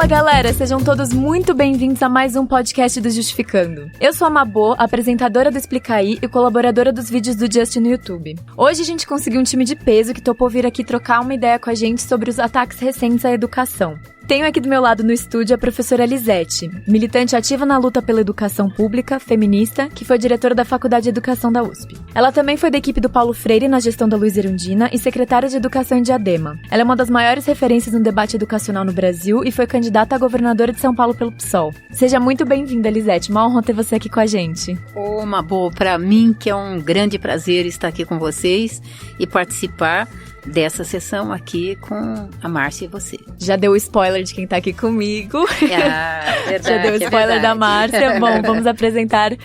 Fala galera, sejam todos muito bem-vindos a mais um podcast do Justificando. Eu sou a Mabô, apresentadora do Explicaí e colaboradora dos vídeos do Just no YouTube. Hoje a gente conseguiu um time de peso que topou vir aqui trocar uma ideia com a gente sobre os ataques recentes à educação. Tenho aqui do meu lado no estúdio a professora Lisete, militante ativa na luta pela educação pública, feminista, que foi diretora da Faculdade de Educação da USP. Ela também foi da equipe do Paulo Freire na gestão da Luiza Erundina e secretária de Educação em Diadema. Ela é uma das maiores referências no debate educacional no Brasil e foi candidata a governadora de São Paulo pelo PSOL. Seja muito bem-vinda, Lisete. Uma honra ter você aqui com a gente. Ô, Mabô, para mim que é um grande prazer estar aqui com vocês e participar dessa sessão aqui com a Márcia e você. Já deu o spoiler de quem tá aqui comigo. Verdade, já deu o spoiler da Márcia. Bom, vamos apresentar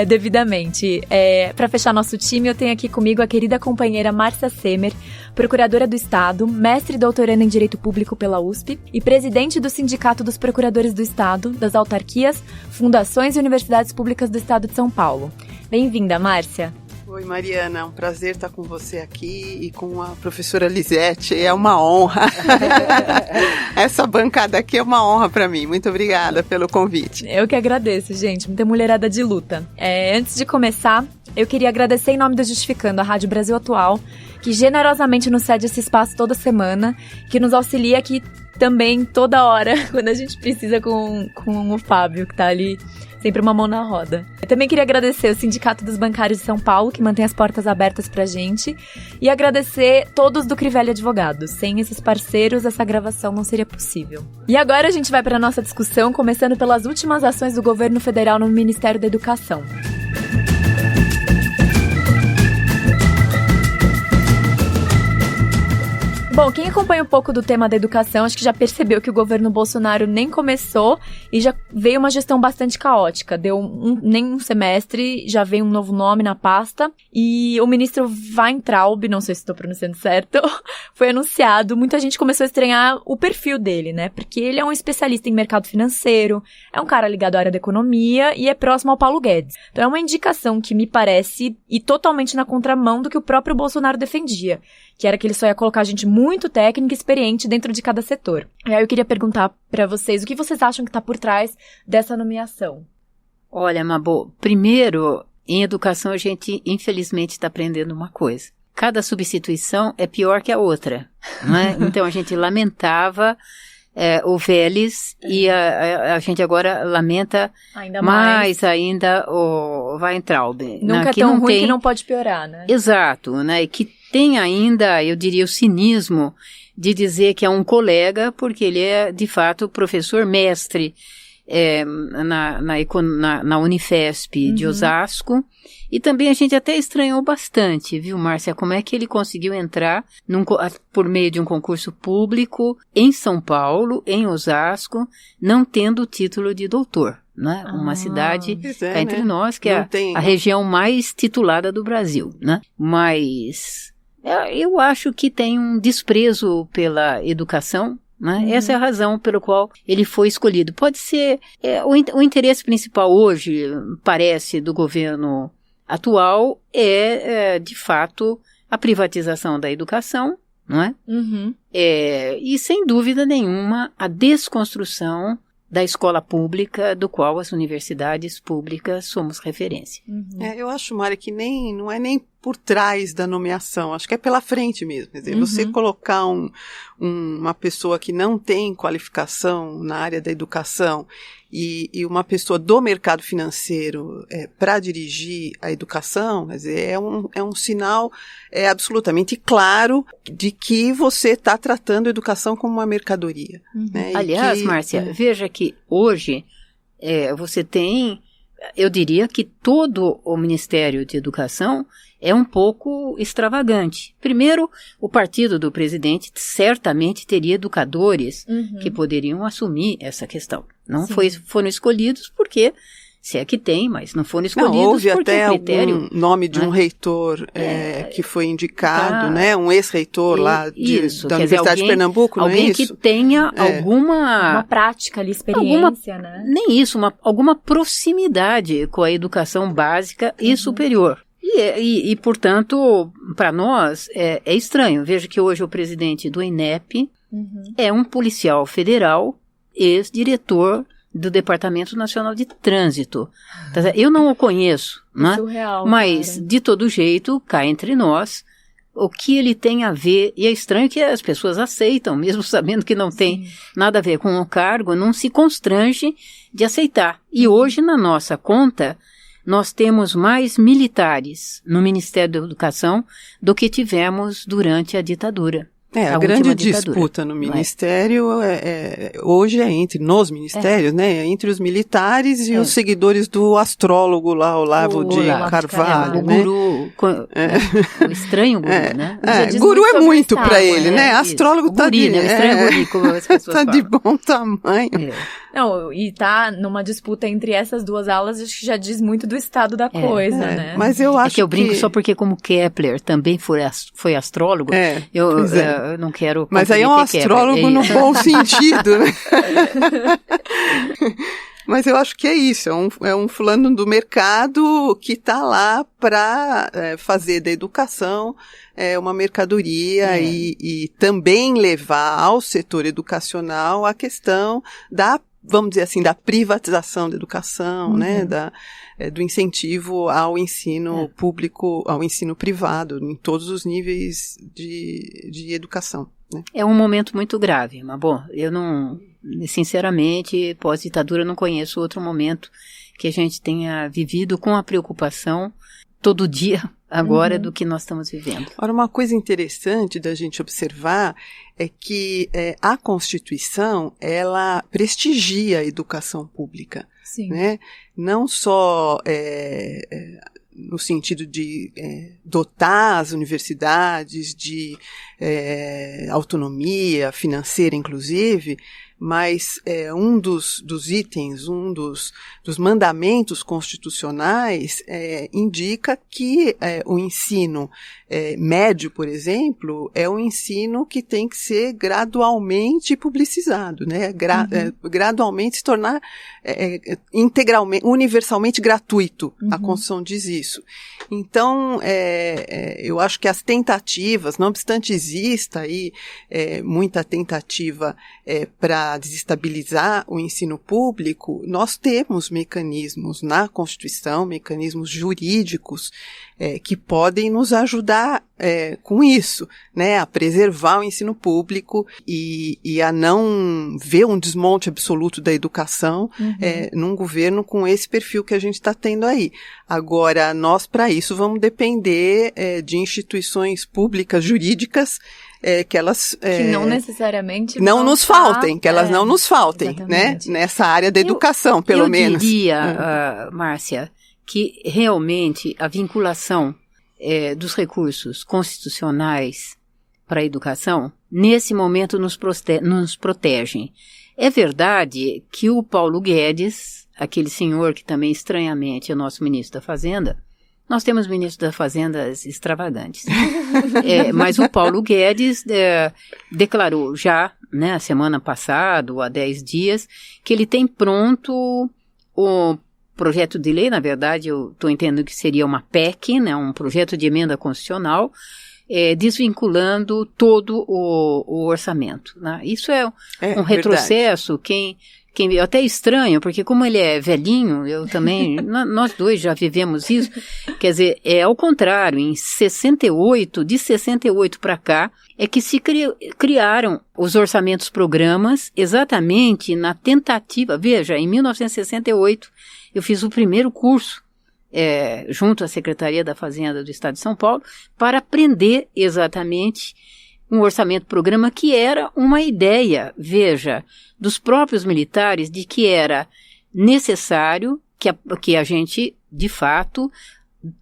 devidamente. Para fechar nosso time, eu tenho aqui comigo a querida companheira Márcia Semer, procuradora do Estado, mestre e doutoranda em Direito Público pela USP e presidente do Sindicato dos Procuradores do Estado, das autarquias, fundações e universidades públicas do Estado de São Paulo. Bem-vinda, Márcia. Oi, Mariana, é um prazer estar com você aqui e com a professora Lisete, é uma honra. Essa bancada aqui é uma honra para mim, muito obrigada pelo convite. Eu que agradeço, gente, muita mulherada de luta. Antes de começar, eu queria agradecer em nome do Justificando, a Rádio Brasil Atual, que generosamente nos cede esse espaço toda semana, que nos auxilia aqui também toda hora, quando a gente precisa com o Fábio, que tá ali sempre uma mão na roda. Eu também queria agradecer o Sindicato dos Bancários de São Paulo, que mantém as portas abertas pra gente, e agradecer todos do Crivella Advogados. Sem esses parceiros, essa gravação não seria possível. E agora a gente vai para nossa discussão, começando pelas últimas ações do governo federal no Ministério da Educação. Bom, quem acompanha um pouco do tema da educação, acho que já percebeu que o governo Bolsonaro nem começou e já veio uma gestão bastante caótica. Deu nem um semestre, já veio um novo nome na pasta e o ministro Weintraub, não sei se estou pronunciando certo, foi anunciado. Muita gente começou a estranhar o perfil dele, né? Porque ele é um especialista em mercado financeiro, é um cara ligado à área da economia e é próximo ao Paulo Guedes. Então é uma indicação que me parece ir totalmente na contramão do que o próprio Bolsonaro defendia, que era que ele só ia colocar gente muito técnica e experiente dentro de cada setor. E aí eu queria perguntar pra vocês, o que vocês acham que tá por trás dessa nomeação? Olha, Mabô, primeiro, em educação a gente infelizmente está aprendendo uma coisa. Cada substituição é pior que a outra, não é? Então a gente lamentava o Vélez e a gente agora lamenta ainda mais ainda o Weintraub. Nunca é tão ruim que não pode piorar, né? Exato, né? E que tem ainda, eu diria, o cinismo de dizer que é um colega, porque ele é, de fato, professor mestre na Unifesp de Osasco. E também a gente até estranhou bastante, viu, Márcia, como é que ele conseguiu entrar por meio de um concurso público em São Paulo, em Osasco, não tendo o título de doutor. Né? Uma cidade entre nós, que é a região mais titulada do Brasil, né? Mas eu acho que tem um desprezo pela educação, né? Essa é a razão pela qual ele foi escolhido. Pode ser o interesse principal hoje, parece, do governo atual de fato, a privatização da educação, não é? E, sem dúvida nenhuma, a desconstrução da escola pública, do qual as universidades públicas somos referência. Eu acho, Mari, que não é nem por trás da nomeação, acho que é pela frente mesmo. Quer dizer, você colocar uma pessoa que não tem qualificação na área da educação e uma pessoa do mercado financeiro para dirigir a educação, quer dizer, é um sinal absolutamente claro de que você está tratando a educação como uma mercadoria. Né? Aliás, Márcia, veja que hoje você tem, eu diria que todo o Ministério de Educação é um pouco extravagante. Primeiro, o partido do presidente certamente teria educadores que poderiam assumir essa questão. Não foram escolhidos porque, se é que tem, mas não foram escolhidos houve porque até o critério... algum nome de um reitor que foi indicado, né? Um ex-reitor lá da Universidade de Pernambuco, não é isso? Alguém que tenha uma prática ali, experiência, né? Nem isso, alguma proximidade com a educação básica e superior. E, portanto, para nós é estranho. Veja que hoje o presidente do INEP é um policial federal ex-diretor do Departamento Nacional de Trânsito. Eu não o conheço, né? Surreal, mas, cara. de todo jeito, cá entre nós, o que ele tem a ver, e é estranho que as pessoas aceitam, mesmo sabendo que não tem nada a ver com o cargo, não se constrange de aceitar. E hoje, na nossa conta, nós temos mais militares no Ministério da Educação do que tivemos durante a ditadura. A grande disputa no Ministério hoje é nos ministérios, né? Entre os militares e os seguidores do astrólogo lá, Olavo de Carvalho, o né? guru, o estranho guru, né? Guru é muito para ele, né? Astrólogo tá guri, né? O estranho guri, como as pessoas falam. De bom tamanho. Não, e tá numa disputa entre essas duas alas, acho que já diz muito do estado da coisa, né? Mas eu acho que eu brinco só porque como Kepler também foi astrólogo, eu não quero... Mas aí é um astrólogo no bom sentido, né? Mas eu acho que é isso, é um fulano do mercado que está lá para fazer da educação uma mercadoria e também levar ao setor educacional a questão vamos dizer assim, da privatização da educação, né, do incentivo ao ensino público, ao ensino privado, em todos os níveis de educação. Né? É um momento muito grave, mas bom, eu não, sinceramente, pós-ditadura, não conheço outro momento que a gente tenha vivido com a preocupação todo dia agora do que nós estamos vivendo. Ora, uma coisa interessante da gente observar é que a Constituição, ela prestigia a educação pública. Sim. Né? Não só no sentido de dotar as universidades de autonomia financeira, inclusive, mas um dos itens, dos mandamentos constitucionais indica que o ensino médio, por exemplo, é um ensino que tem que ser gradualmente publicizado, né? Gradualmente se tornar integralmente, universalmente gratuito. A Constituição diz isso. Então, eu acho que as tentativas, não obstante exista aí muita tentativa para desestabilizar o ensino público, nós temos mecanismos na Constituição, mecanismos jurídicos que podem nos ajudar com isso, né, a preservar o ensino público e a não ver um desmonte absoluto da educação num governo com esse perfil que a gente está tendo aí. Agora, nós para isso vamos depender de instituições públicas jurídicas que elas que não necessariamente não nos faltem, que elas não nos faltem, exatamente. Né? Nessa área da educação, pelo menos. Eu diria, Márcia, que realmente a vinculação dos recursos constitucionais para a educação, nesse momento nos protegem. É verdade que o Paulo Guedes, aquele senhor que também estranhamente é o nosso ministro da Fazenda, nós temos ministros da Fazenda extravagantes, mas o Paulo Guedes declarou já, né, a semana passada, ou há 10 dias, que ele tem pronto o projeto de lei, na verdade eu estou entendendo que seria uma PEC, né, um projeto de emenda constitucional, desvinculando todo o orçamento. Né? Isso é um retrocesso, eu até estranho, porque como ele é velhinho, eu também, nós dois já vivemos isso, quer dizer, ao contrário, de 68 para cá, é que se criaram os orçamentos-programas exatamente na tentativa, veja, em 1968 eu fiz o primeiro curso junto à Secretaria da Fazenda do Estado de São Paulo para aprender exatamente um orçamento-programa que era uma ideia, veja, dos próprios militares de que era necessário que a gente, de fato,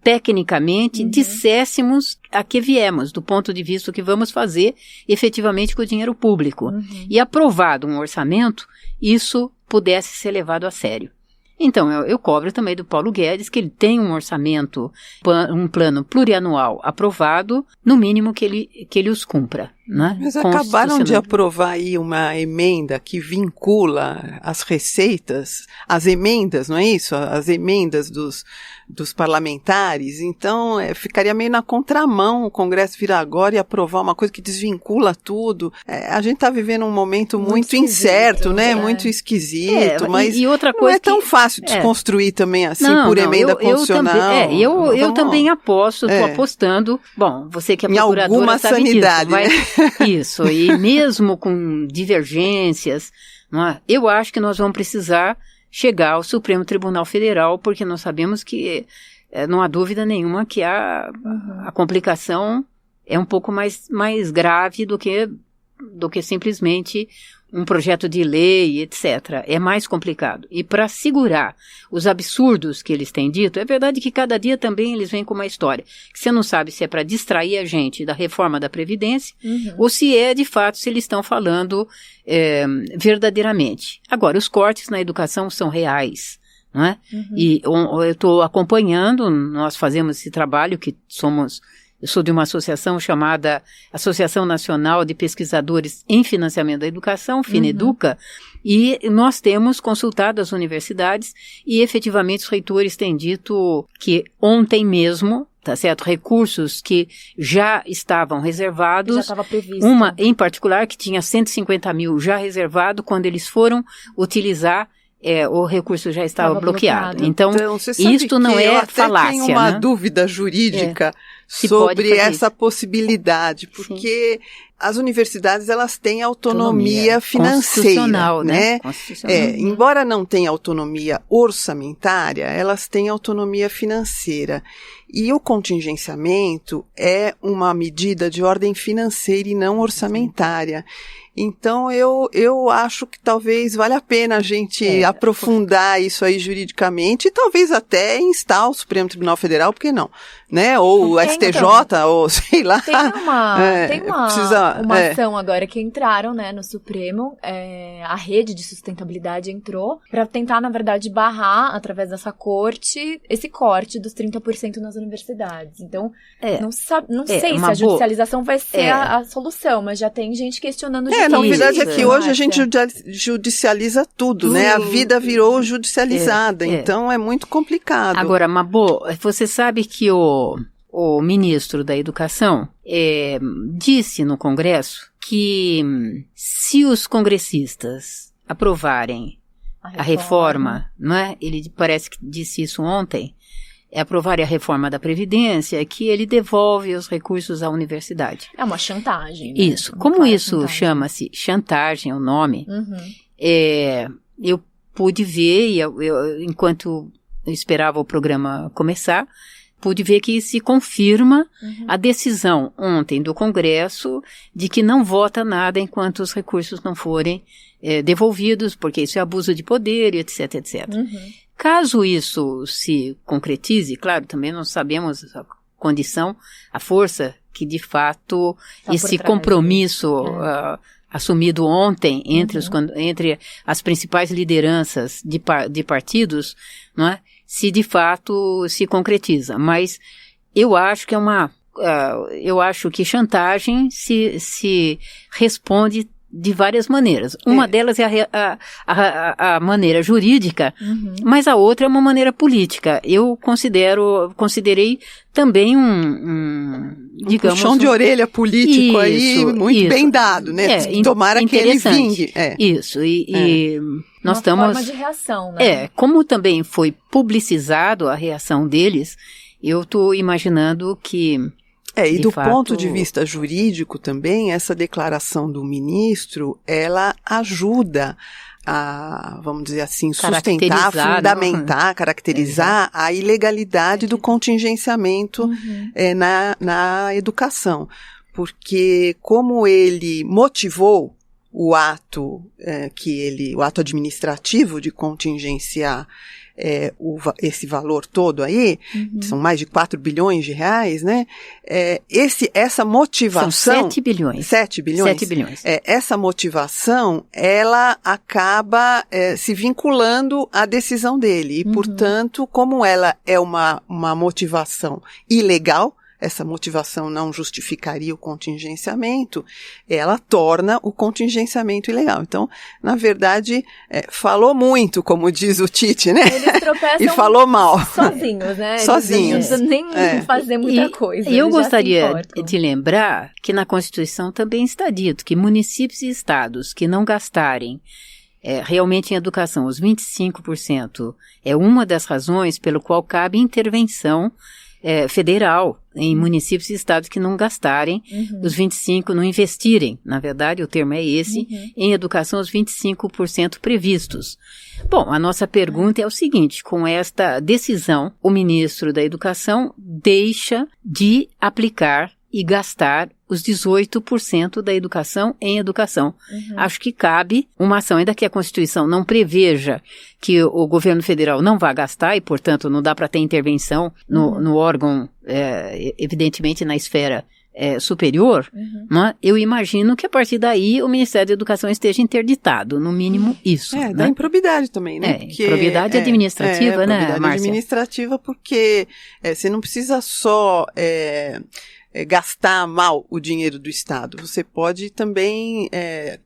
tecnicamente, disséssemos a que viemos, do ponto de vista do que vamos fazer efetivamente com o dinheiro público. E aprovado um orçamento, isso pudesse ser levado a sério. Então, eu cobro também do Paulo Guedes que ele tem um orçamento, um plano plurianual aprovado, no mínimo que ele os cumpra. né? Mas acabaram de aprovar aí uma emenda que vincula as receitas, as emendas, não é isso? As emendas dos parlamentares. Então, ficaria meio na contramão o Congresso vir agora e aprovar uma coisa que desvincula tudo. A gente está vivendo um momento muito incerto, né? Muito esquisito, mas e outra coisa não é tão fácil desconstruir também assim, por emenda constitucional. Eu também aposto, estou apostando. Bom, você que é procuradora em alguma sabe sanidade, disso, mas isso, e mesmo com divergências, não é? Eu acho que nós vamos precisar chegar ao Supremo Tribunal Federal, porque nós sabemos que não há dúvida nenhuma que a complicação é um pouco mais grave do que simplesmente um projeto de lei, etc. É mais complicado. E para segurar os absurdos que eles têm dito, é verdade que cada dia também eles vêm com uma história. Que você não sabe se é para distrair a gente da reforma da Previdência, ou se é, de fato, se eles estão falando verdadeiramente. Agora, os cortes na educação são reais, não é? E eu estou acompanhando, nós fazemos esse trabalho eu sou de uma associação chamada Associação Nacional de Pesquisadores em Financiamento da Educação, FINEDUCA, e nós temos consultado as universidades e efetivamente os reitores têm dito que ontem mesmo, tá certo, recursos que já estavam reservados, já estava previsto. Uma em particular que tinha 150 mil já reservado, quando eles foram utilizar o recurso já estava bloqueado. Então isto não é falácia. Eu tenho uma dúvida jurídica sobre essa possibilidade, porque as universidades elas têm autonomia financeira, né? Embora não tenha autonomia orçamentária, elas têm autonomia financeira. E o contingenciamento é uma medida de ordem financeira e não orçamentária. Então, eu acho que talvez valha a pena a gente aprofundar isso aí juridicamente e talvez até instar o Supremo Tribunal Federal, por que não? Né? Ou o STJ, ou sei lá. Tem uma ação agora que entraram, né, no Supremo, a rede de sustentabilidade entrou para tentar, na verdade, barrar, através dessa corte, esse corte dos 30% nas universidades. Então, não sei se a judicialização vai ser a solução, mas já tem gente questionando a novidade é que hoje a gente judicializa tudo, né? A vida virou judicializada, então é muito complicado. Agora, Mabô, você sabe que o ministro da Educação disse no Congresso que se os congressistas aprovarem a reforma, não é? Ele parece que disse isso ontem, aprovar a reforma da Previdência, que ele devolve os recursos à universidade. É uma chantagem. Né? Isso. Como isso chama-se chantagem, é o nome, eu pude ver, enquanto eu esperava o programa começar, pude ver que se confirma a decisão ontem do Congresso de que não vota nada enquanto os recursos não forem devolvidos, porque isso é abuso de poder, etc, etc. Caso isso se concretize, claro, também não sabemos a condição, a força que de fato esse compromisso assumido ontem entre as principais lideranças de partidos, não é? Se de fato se concretiza. Mas eu acho que eu acho que chantagem se responde de várias maneiras. Uma delas é a maneira jurídica, mas a outra é uma maneira política. Eu considerei também digamos, puxão de orelha político muito bem dado, né? Tomara que ele vingue. Isso, e nós estamos... Uma forma de reação, né? Como também foi publicizado a reação deles, eu estou imaginando que... E do ponto de vista jurídico também, essa declaração do ministro, ela ajuda a, vamos dizer assim, sustentar, fundamentar, caracterizar a ilegalidade do contingenciamento na educação. Porque como ele motivou o ato o ato administrativo de contingenciar esse valor todo aí, são mais de 4 bilhões de reais, né? Essa motivação... São 7 bilhões. 7 bilhões? 7 bilhões. Essa motivação, ela acaba se vinculando à decisão dele. E, portanto, como ela é uma motivação ilegal, essa motivação não justificaria o contingenciamento, ela torna o contingenciamento ilegal. Então, na verdade, falou muito, como diz o Tite, né? Eles tropeçam e falou mal. Sozinhos, né? Sozinhos. Eles não precisam nem fazer muita coisa. Eu gostaria de lembrar que na Constituição também está dito que municípios e estados que não gastarem realmente em educação os 25% é uma das razões pelo qual cabe intervenção federal em municípios e estados que não gastarem os 25%, não investirem, na verdade o termo é esse, em educação os 25% previstos. Bom, a nossa pergunta é o seguinte, com esta decisão, o ministro da Educação deixa de aplicar e gastar os 18% da educação em educação. Acho que cabe uma ação, ainda que a Constituição não preveja que o governo federal não vá gastar e, portanto, não dá para ter intervenção no órgão, evidentemente, na esfera superior, né? Eu imagino que a partir daí o Ministério da Educação esteja interditado, no mínimo isso. Da né? improbidade também, né? Porque, improbidade administrativa, né, improbidade Márcia? administrativa porque você não precisa só gastar mal o dinheiro do Estado. Você pode também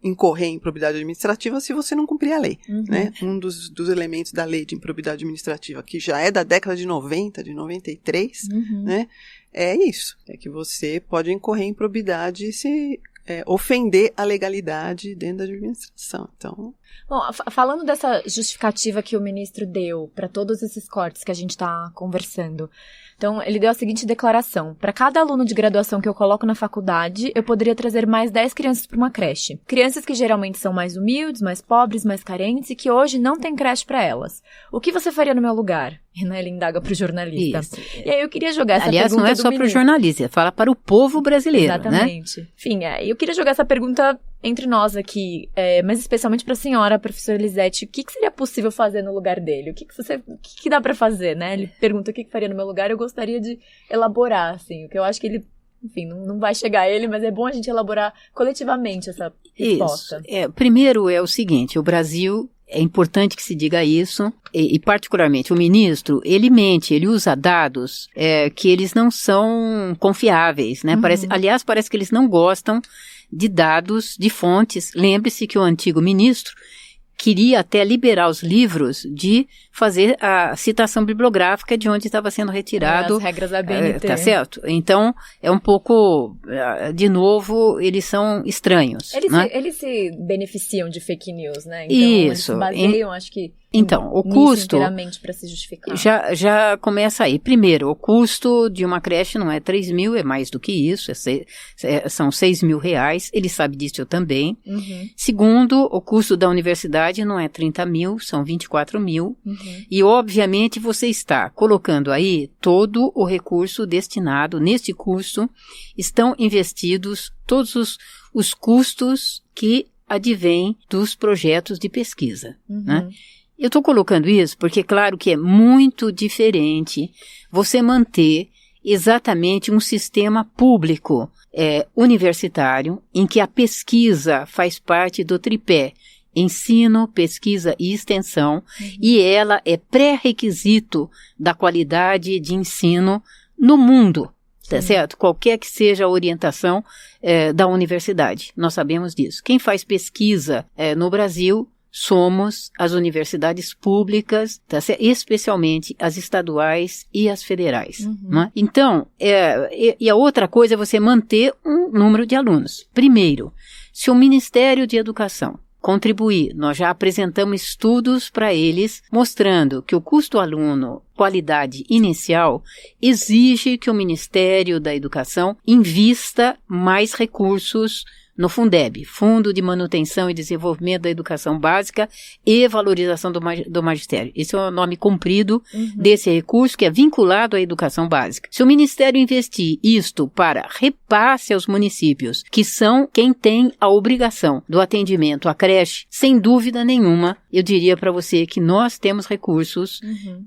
incorrer em improbidade administrativa se você não cumprir a lei. Né? Um dos elementos da lei de improbidade administrativa, que já é da década de 90, de 93, né? É isso. É que você pode incorrer em improbidade se ofender a legalidade dentro da administração. Então... Bom, falando dessa justificativa que o ministro deu para todos esses cortes que a gente está conversando, então ele deu a seguinte declaração: para cada aluno de graduação que eu coloco na faculdade, eu poderia trazer mais 10 crianças para uma creche. Crianças que geralmente são mais humildes, mais pobres, mais carentes e que hoje não tem creche para elas. O que você faria no meu lugar? Ele indaga para o jornalista. Isso. E aí eu queria jogar essa pergunta. Aliás, não é só para o jornalista, fala para o povo brasileiro. Exatamente. Né? Enfim, eu queria jogar essa pergunta entre nós aqui, mas especialmente para a senhora, a professora Elisete, o que seria possível fazer no lugar dele? O que dá para fazer, né? Ele pergunta o que faria no meu lugar, eu gostaria de elaborar, assim, o que eu acho que ele, enfim, não vai chegar a ele, mas é bom a gente elaborar coletivamente essa resposta. Isso. Primeiro é o seguinte, o Brasil... É importante que se diga isso, e particularmente o ministro, ele mente, ele usa dados que eles não são confiáveis, né? Parece que eles não gostam de dados, de fontes. Lembre-se que o antigo ministro queria até liberar os livros de fazer a citação bibliográfica de onde estava sendo retirado. As regras da BNT. Tá certo? Então, é um pouco, de novo, eles são estranhos. Eles se beneficiam de fake news, né? Então, isso. Eles se baseiam, acho que... Então, o custo inteiramente para se justificar. Já começa aí. Primeiro, o custo de uma creche não é 3 mil, é mais do que isso, são 6 mil reais, ele sabe disso, eu também. Segundo, o custo da universidade não é 30 mil, são 24 mil. E, obviamente, você está colocando aí todo o recurso destinado, neste curso, estão investidos todos os custos que advêm dos projetos de pesquisa, né? Eu estou colocando isso porque, claro, que é muito diferente você manter exatamente um sistema público universitário em que a pesquisa faz parte do tripé ensino, pesquisa e extensão, e ela é pré-requisito da qualidade de ensino no mundo. Tá certo? Qualquer que seja a orientação da universidade, nós sabemos disso. Quem faz pesquisa no Brasil somos as universidades públicas, tá certo? Especialmente as estaduais e as federais. Né? Então, e a outra coisa é você manter um número de alunos. Primeiro, se o Ministério de Educação contribuir, nós já apresentamos estudos para eles mostrando que o custo aluno, qualidade inicial, exige que o Ministério da Educação invista mais recursos no Fundeb, Fundo de Manutenção e Desenvolvimento da Educação Básica e Valorização do Magistério. Esse é o nome comprido desse recurso que é vinculado à educação básica. Se o Ministério investir isto para repasse aos municípios, que são quem tem a obrigação do atendimento à creche, sem dúvida nenhuma, eu diria para você que nós temos recursos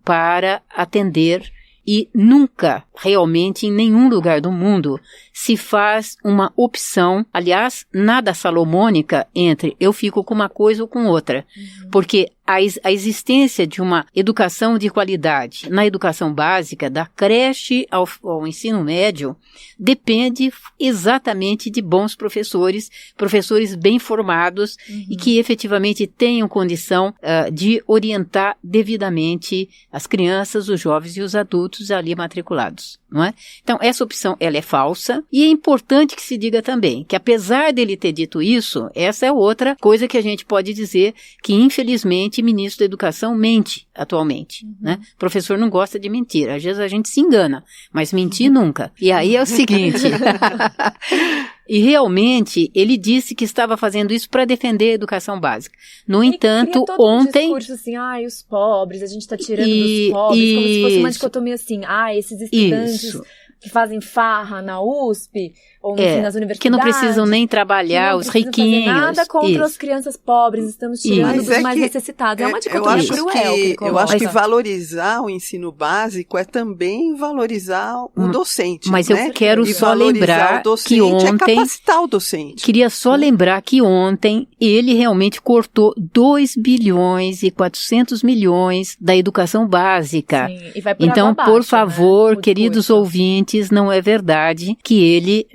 para atender. E nunca, realmente, em nenhum lugar do mundo, se faz uma opção, aliás, nada salomônica entre eu fico com uma coisa ou com outra. Porque a existência de uma educação de qualidade na educação básica, da creche ao ensino médio, depende exatamente de bons professores bem formados e que efetivamente tenham condição de orientar devidamente as crianças, os jovens e os adultos ali matriculados, não é? Então, essa opção, ela é falsa, e é importante que se diga também que, apesar dele ter dito isso, essa é outra coisa que a gente pode dizer que, infelizmente, o ministro da Educação mente atualmente, né? O professor não gosta de mentir, às vezes a gente se engana, mas mentir nunca. E aí é o seguinte, e realmente ele disse que estava fazendo isso para defender a educação básica. No entanto, ontem... Um discurso assim, os pobres, a gente está tirando dos pobres, como se fosse uma dicotomia assim, esses estudantes que fazem farra na USP, ou enfim, nas universidades, que não precisam nem trabalhar, os riquinhos. Não nada contra as crianças pobres, estamos tirando dos mais necessitados. É uma dicotomia cruel. Eu acho que valorizar o ensino básico é também valorizar o docente. Mas eu quero só lembrar que ontem... é capacitar o docente. Queria só lembrar que ontem ele realmente cortou 2 bilhões e 400 milhões da educação básica. Sim, e vai por então, água abaixo, por favor, queridos ouvintes, não é verdade que ele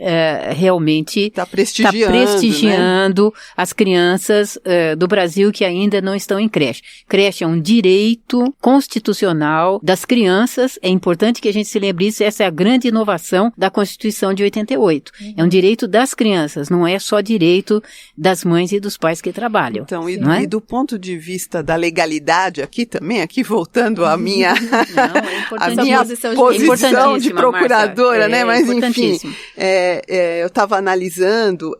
realmente está prestigiando as crianças do Brasil que ainda não estão em creche. Creche é um direito constitucional das crianças, é importante que a gente se lembre isso, essa é a grande inovação da Constituição de 88. É um direito das crianças, não é só direito das mães e dos pais que trabalham. Então, e do ponto de vista da legalidade aqui também, voltando à minha, a minha posição de procuradora, né? Mas enfim, eu estava analisando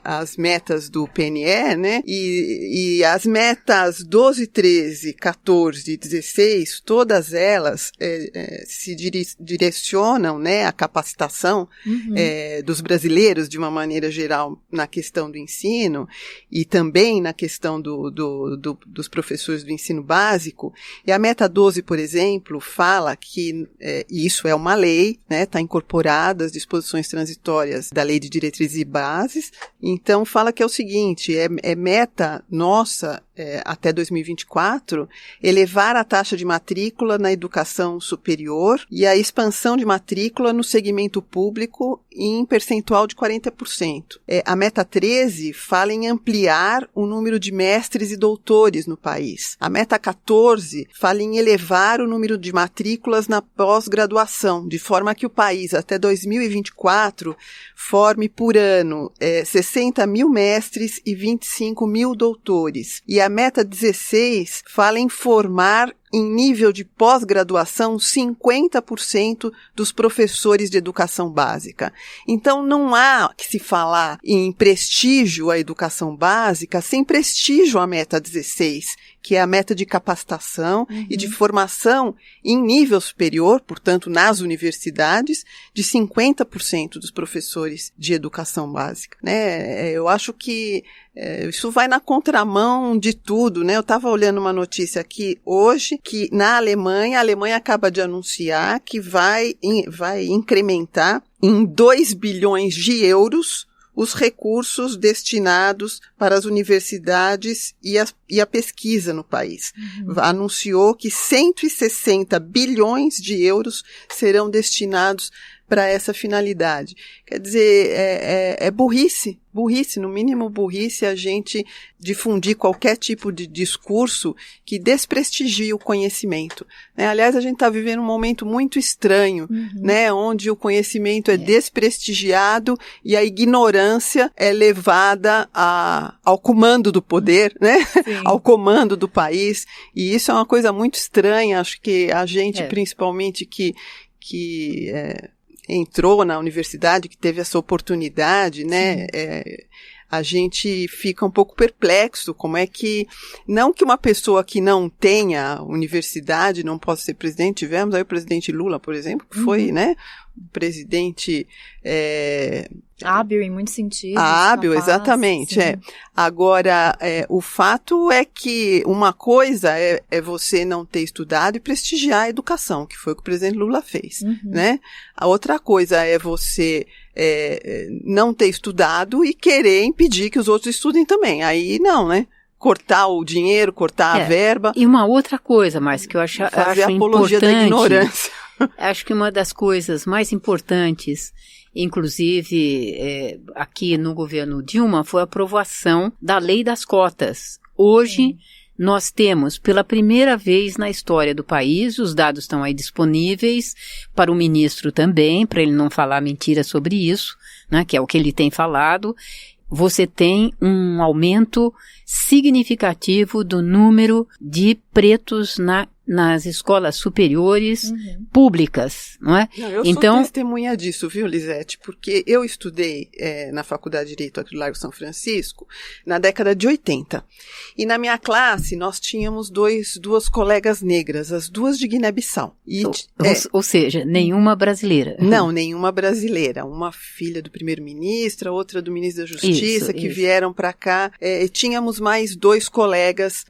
as metas do PNE, né? E as metas 12, 13, 14 e 16, todas elas se direcionam, né, à capacitação dos brasileiros de uma maneira geral na questão do ensino e também na questão dos professores do ensino básico. E a meta 12, por exemplo, fala que isso é uma lei, né? Está incorporada às disposições transitórias da Lei de Diretrizes e Bases. Então, fala que é o seguinte, é meta nossa, até 2024, elevar a taxa de matrícula na educação superior e a expansão de matrícula no segmento público em percentual de 40%. A meta 13 fala em ampliar o número de mestres e doutores no país. A meta 14 fala em elevar o número de matrículas na pós-graduação, de forma que o país, até 2024, forme por ano 60 mil mestres e 25 mil doutores. E a meta 16 fala em formar em nível de pós-graduação 50% dos professores de educação básica. Então não há que se falar em prestígio à educação básica sem prestígio à meta 16, que é a meta de capacitação e de formação em nível superior, portanto nas universidades, de 50% dos professores de educação básica, né? Eu acho que isso vai na contramão de tudo, né? Eu estava olhando uma notícia aqui hoje que na Alemanha, a Alemanha acaba de anunciar que vai incrementar em 2 bilhões de euros os recursos destinados para as universidades e a pesquisa no país. Anunciou que 160 bilhões de euros serão destinados para essa finalidade. Quer dizer, é burrice, no mínimo burrice, a gente difundir qualquer tipo de discurso que desprestigie o conhecimento, né? Aliás, a gente está vivendo um momento muito estranho, né? Onde o conhecimento é desprestigiado e a ignorância é levada ao comando do poder, né? Ao comando do país, e isso é uma coisa muito estranha. Acho que a gente, principalmente que entrou na universidade, que teve essa oportunidade, né? A gente fica um pouco perplexo, como é que, não que uma pessoa que não tenha universidade não possa ser presidente. Tivemos aí o presidente Lula, por exemplo, que foi, né, um presidente hábil em muitos sentidos. Hábil, capaz, exatamente. Agora, o fato é que uma coisa é você não ter estudado e prestigiar a educação, que foi o que o presidente Lula fez, né? A outra coisa é você não ter estudado e querer impedir que os outros estudem também. Aí não, né? cortar o dinheiro, cortar a verba. E uma outra coisa, mais que eu acho apologia importante, da ignorância. Acho que uma das coisas mais importantes, inclusive aqui no governo Dilma, foi a aprovação da lei das cotas. Hoje, nós temos, pela primeira vez na história do país, os dados estão aí disponíveis para o ministro também, para ele não falar mentira sobre isso, né, que é o que ele tem falado. Você tem um aumento significativo do número de pretos nas escolas superiores públicas, não é? Não, eu sou testemunha disso, viu, Lisete? Porque eu estudei na Faculdade de Direito aqui do Largo São Francisco na década de 80. E na minha classe nós tínhamos duas colegas negras, as duas de Guiné-Bissau. Ou seja, nenhuma brasileira. Não, nenhuma brasileira. Uma filha do primeiro-ministro, a outra do ministro da Justiça, que vieram para cá. Tínhamos mais 2 colegas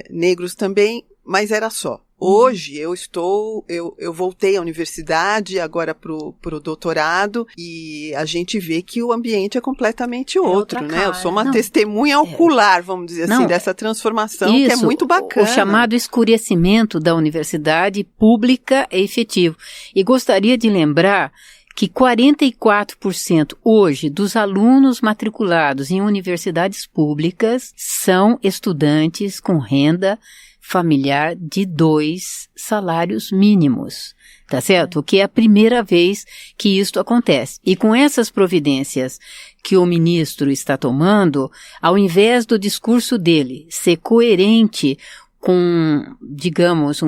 negros também, mas era só. Hoje eu voltei à universidade, agora pro doutorado, e a gente vê que o ambiente é completamente outro, né? Eu sou uma testemunha ocular, vamos dizer assim, dessa transformação, que é muito bacana. O chamado escurecimento da universidade pública é efetivo. E gostaria de lembrar que 44% hoje dos alunos matriculados em universidades públicas são estudantes com renda familiar de 2 salários mínimos, tá certo? O que é a primeira vez que isto acontece. E com essas providências que o ministro está tomando, ao invés do discurso dele ser coerente com, digamos,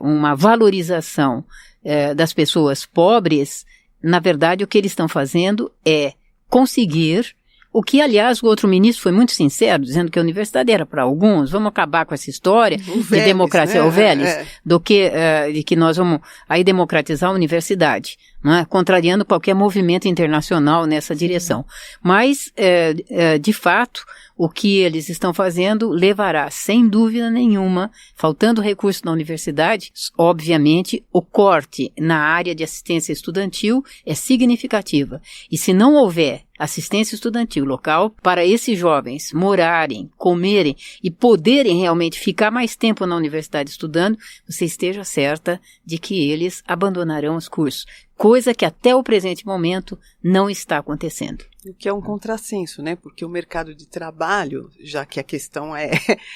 uma valorização das pessoas pobres, na verdade o que eles estão fazendo é conseguir o que, aliás, o outro ministro foi muito sincero, dizendo que a universidade era para alguns, vamos acabar com essa história de democracia, o Vélez, do que de que nós vamos aí democratizar a universidade, né, contrariando qualquer movimento internacional nessa direção. Mas, de fato, o que eles estão fazendo levará, sem dúvida nenhuma, faltando recurso na universidade, obviamente, o corte na área de assistência estudantil é significativa. E se não houver assistência estudantil local para esses jovens morarem, comerem e poderem realmente ficar mais tempo na universidade estudando, você esteja certa de que eles abandonarão os cursos. Coisa que até o presente momento não está acontecendo. O que é um contrassenso, né? Porque o mercado de trabalho, já que a questão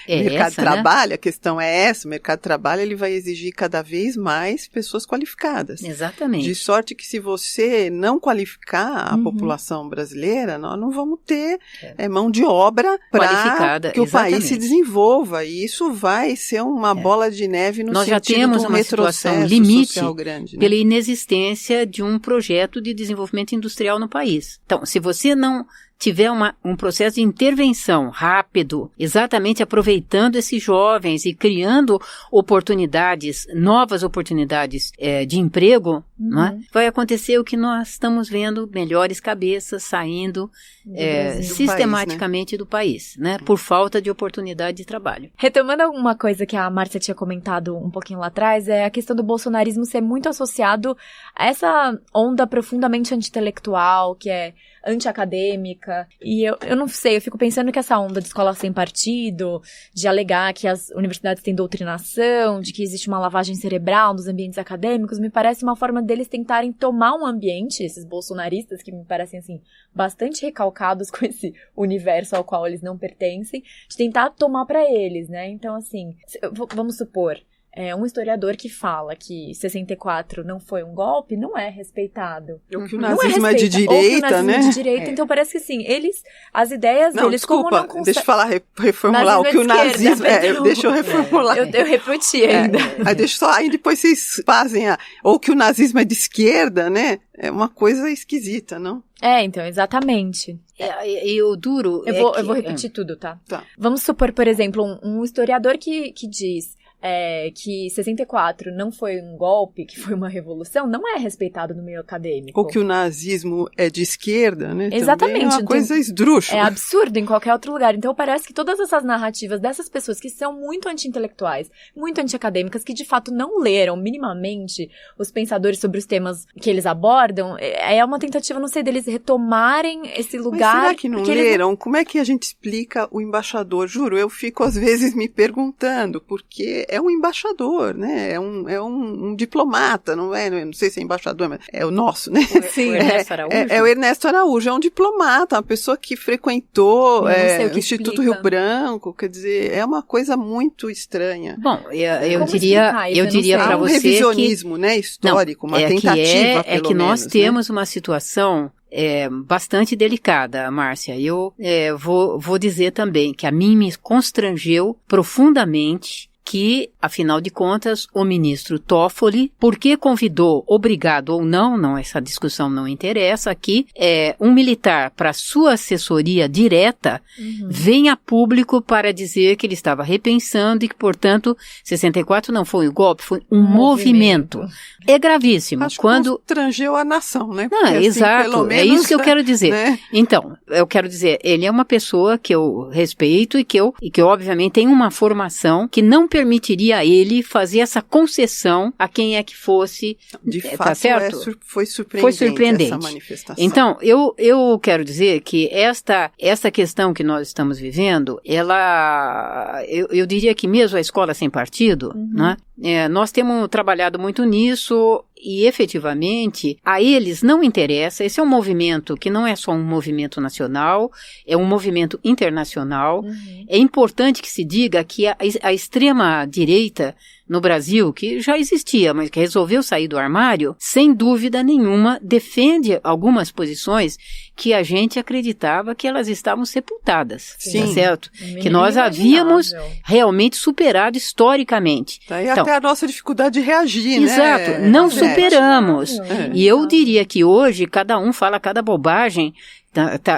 mercado de trabalho, né? A questão é essa, o mercado de trabalho ele vai exigir cada vez mais pessoas qualificadas. Exatamente. De sorte que se você não qualificar a população brasileira, nós não vamos ter mão de obra para que o país se desenvolva. E isso vai ser uma bola de neve no sentido de um retrocesso social grande. Pela inexistência de um projeto de desenvolvimento industrial no país. Então, se você não tiver um processo de intervenção rápido, exatamente aproveitando esses jovens e criando novas oportunidades de emprego, né, vai acontecer o que nós estamos vendo, melhores cabeças saindo sistematicamente do país, né, por falta de oportunidade de trabalho. Retomando alguma coisa que a Márcia tinha comentado um pouquinho lá atrás, é a questão do bolsonarismo ser muito associado a essa onda profundamente anti-intelectual, que é anti-acadêmica, e eu não sei, eu fico pensando que essa onda de escola sem partido, de alegar que as universidades têm doutrinação, de que existe uma lavagem cerebral nos ambientes acadêmicos, me parece uma forma deles tentarem tomar um ambiente, esses bolsonaristas que me parecem, assim, bastante recalcados com esse universo ao qual eles não pertencem, de tentar tomar para eles, né? Então, assim, vamos supor, um historiador que fala que 64 não foi um golpe, não é respeitado. Ou que o nazismo é de direita, né? De direita, então parece que assim, as ideias deles, desculpa, como não conseguem... deixa eu falar, reformular o que o nazismo... deixa eu reformular. Eu repeti ainda. Aí deixa só, aí depois vocês fazem ou que o nazismo é de esquerda, né? É uma coisa esquisita, não? Então, exatamente. E o duro... Eu vou repetir tudo, tá? Vamos supor, por exemplo, um historiador que diz... que 64 não foi um golpe, que foi uma revolução, não é respeitado no meio acadêmico. Ou que o nazismo é de esquerda, né? Exatamente. Também é uma coisa esdrúxula. É absurdo em qualquer outro lugar. Então parece que todas essas narrativas dessas pessoas que são muito anti-intelectuais, muito anti-acadêmicas, que de fato não leram minimamente os pensadores sobre os temas que eles abordam, é uma tentativa, não sei, deles retomarem esse lugar. Mas será que não leram? Como é que a gente explica o embaixador? Juro, eu fico às vezes me perguntando, porque é um embaixador, né? É um diplomata, não é? Não sei se é embaixador, mas é o nosso, né? O Ernesto Araújo? É o Ernesto Araújo, é um diplomata, uma pessoa que frequentou o Instituto Rio Branco, quer dizer, é uma coisa muito estranha. Bom, eu diria para você um revisionismo, né, histórico, uma tentativa, pelo que nós menos, temos uma situação bastante delicada, Márcia. Eu vou dizer também que a mim me constrangeu profundamente que, afinal de contas, o ministro Toffoli, porque convidou, obrigado ou não, essa discussão não interessa aqui, um militar para sua assessoria direta, vem a público para dizer que ele estava repensando e que, portanto, 64 não foi um golpe, foi um movimento. É gravíssimo. Acho que constrangeu a nação, né? Não, porque, exato, pelo menos, é isso que eu quero dizer. Né? Então, eu quero dizer, ele é uma pessoa que eu respeito e que eu obviamente, tem uma formação que não permitiria a ele fazer essa concessão a quem é que fosse. De fato, tá certo? Foi surpreendente essa manifestação. Então, eu quero dizer que esta questão que nós estamos vivendo, eu diria que mesmo a escola sem partido, né? Nós temos trabalhado muito nisso e, efetivamente, a eles não interessa. Esse é um movimento que não é só um movimento nacional, é um movimento internacional. É importante que se diga que a extrema-direita no Brasil, que já existia, mas que resolveu sair do armário, sem dúvida nenhuma, defende algumas posições que a gente acreditava que elas estavam sepultadas, tá certo? Que nós havíamos realmente superado historicamente. Daí então, até a nossa dificuldade de reagir, exato, né? não superamos. E eu diria que hoje cada um fala cada bobagem,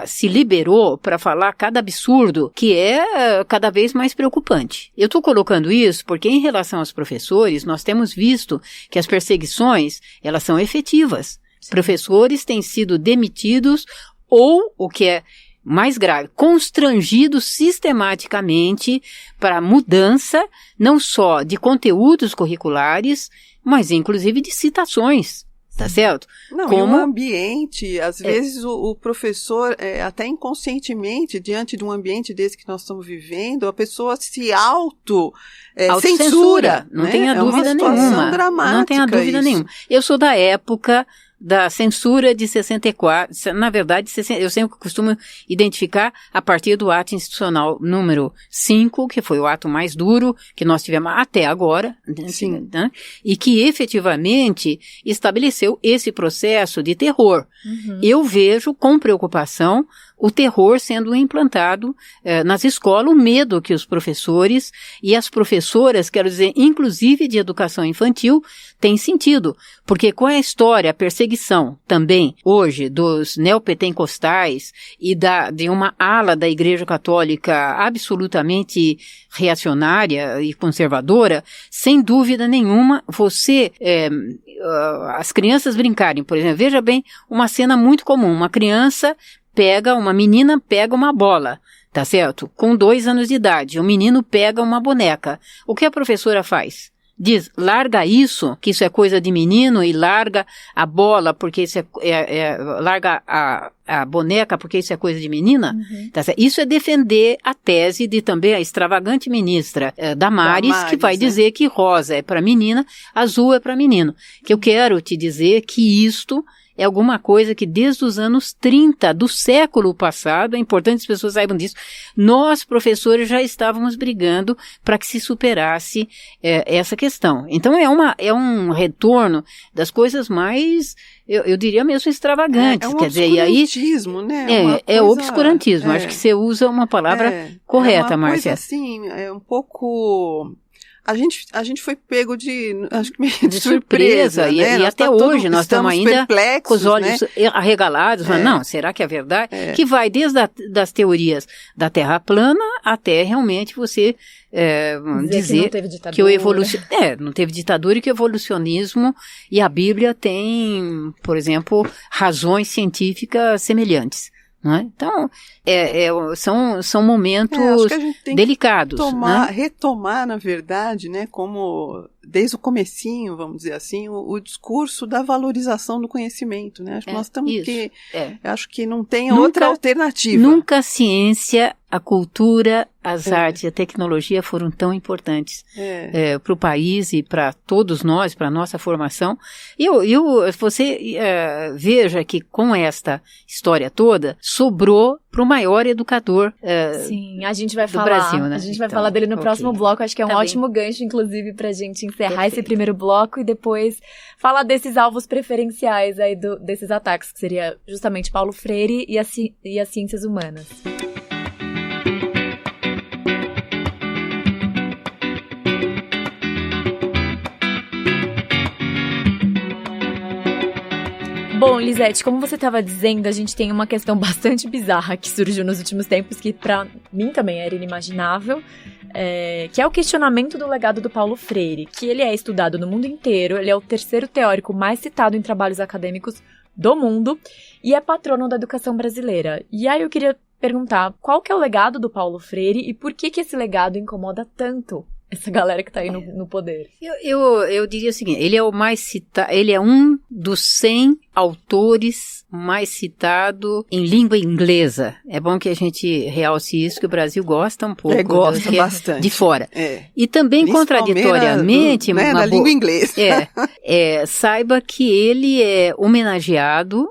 se liberou para falar cada absurdo, que é cada vez mais preocupante. Eu estou colocando isso porque, em relação aos professores, nós temos visto que as perseguições, elas são efetivas. Sim. Professores têm sido demitidos ou, o que é mais grave, constrangidos sistematicamente para mudança, não só de conteúdos curriculares, mas inclusive de citações. Tá certo? Não, e um ambiente, às vezes o professor, até inconscientemente, diante de um ambiente desse que nós estamos vivendo, a pessoa se censura. Não tenha dúvida nenhuma. Não tenha dúvida nenhuma. Eu sou da época da censura de 64, na verdade, eu sempre costumo identificar a partir do ato institucional número 5, que foi o ato mais duro que nós tivemos até agora, né? E que efetivamente estabeleceu esse processo de terror. Eu vejo com preocupação o terror sendo implantado nas escolas, o medo que os professores e as professoras, quero dizer, inclusive de educação infantil, têm sentido. Porque com a história, a perseguição também, hoje, dos neopentecostais e de uma ala da Igreja Católica absolutamente reacionária e conservadora, sem dúvida nenhuma, as crianças brincarem, por exemplo, veja bem, uma cena muito comum, uma menina pega uma bola, tá certo? Com 2 anos de idade, o menino pega uma boneca. O que a professora faz? Diz, larga isso, que isso é coisa de menino, e larga a bola, porque isso larga a boneca, porque isso é coisa de menina. Tá certo? Isso é defender a tese de também a extravagante ministra Damares, que vai dizer que rosa é para menina, azul é para menino. Que eu quero te dizer que isto é alguma coisa que desde os anos 30 do século passado, é importante as pessoas saibam disso, nós, professores, já estávamos brigando para que se superasse essa questão. Então é um retorno das coisas mais, eu diria mesmo, extravagantes. É um quer dizer, obscurantismo, né? Obscurantismo. Acho que você usa uma palavra correta, Márcia. É uma coisa assim, é um pouco a gente foi pego acho que meio de surpresa, né? E até hoje nós estamos ainda com os olhos, né? Arregalados, falando, não, será que é verdade? Que vai desde das teorias da Terra plana até realmente você dizer que o não teve ditadura e que o evolucionismo e a Bíblia têm, por exemplo, razões científicas semelhantes. Não é? Então, são momentos delicados. Retomar, na verdade, né, como desde o comecinho, vamos dizer assim, o discurso da valorização do conhecimento, né? Acho que nós temos acho que não tem outra alternativa. Nunca a ciência, a cultura, as artes e a tecnologia foram tão importantes para o país e para todos nós, para a nossa formação. E você veja que com esta história toda, sobrou para o maior educador Sim, a gente vai do falar, Brasil, né? A gente vai falar dele no próximo bloco, acho que é um ótimo gancho, inclusive, para a gente encerrar esse primeiro bloco e depois falar desses alvos preferenciais aí desses ataques, que seria justamente Paulo Freire e as ciências humanas. Bom, Lisete, como você estava dizendo, a gente tem uma questão bastante bizarra que surgiu nos últimos tempos, que para mim também era inimaginável, que é o questionamento do legado do Paulo Freire, que ele é estudado no mundo inteiro, ele é o terceiro teórico mais citado em trabalhos acadêmicos do mundo e é patrono da educação brasileira. E aí eu queria perguntar, qual que é o legado do Paulo Freire e por que esse legado incomoda tanto essa galera que está aí no poder? Eu diria o seguinte, ele é o mais citado, ele é um dos 100 autores mais citado em língua inglesa. É bom que a gente realce isso, que o Brasil gosta um pouco gosta bastante. De fora. E também, contraditoriamente, na língua inglesa. Saiba que ele é homenageado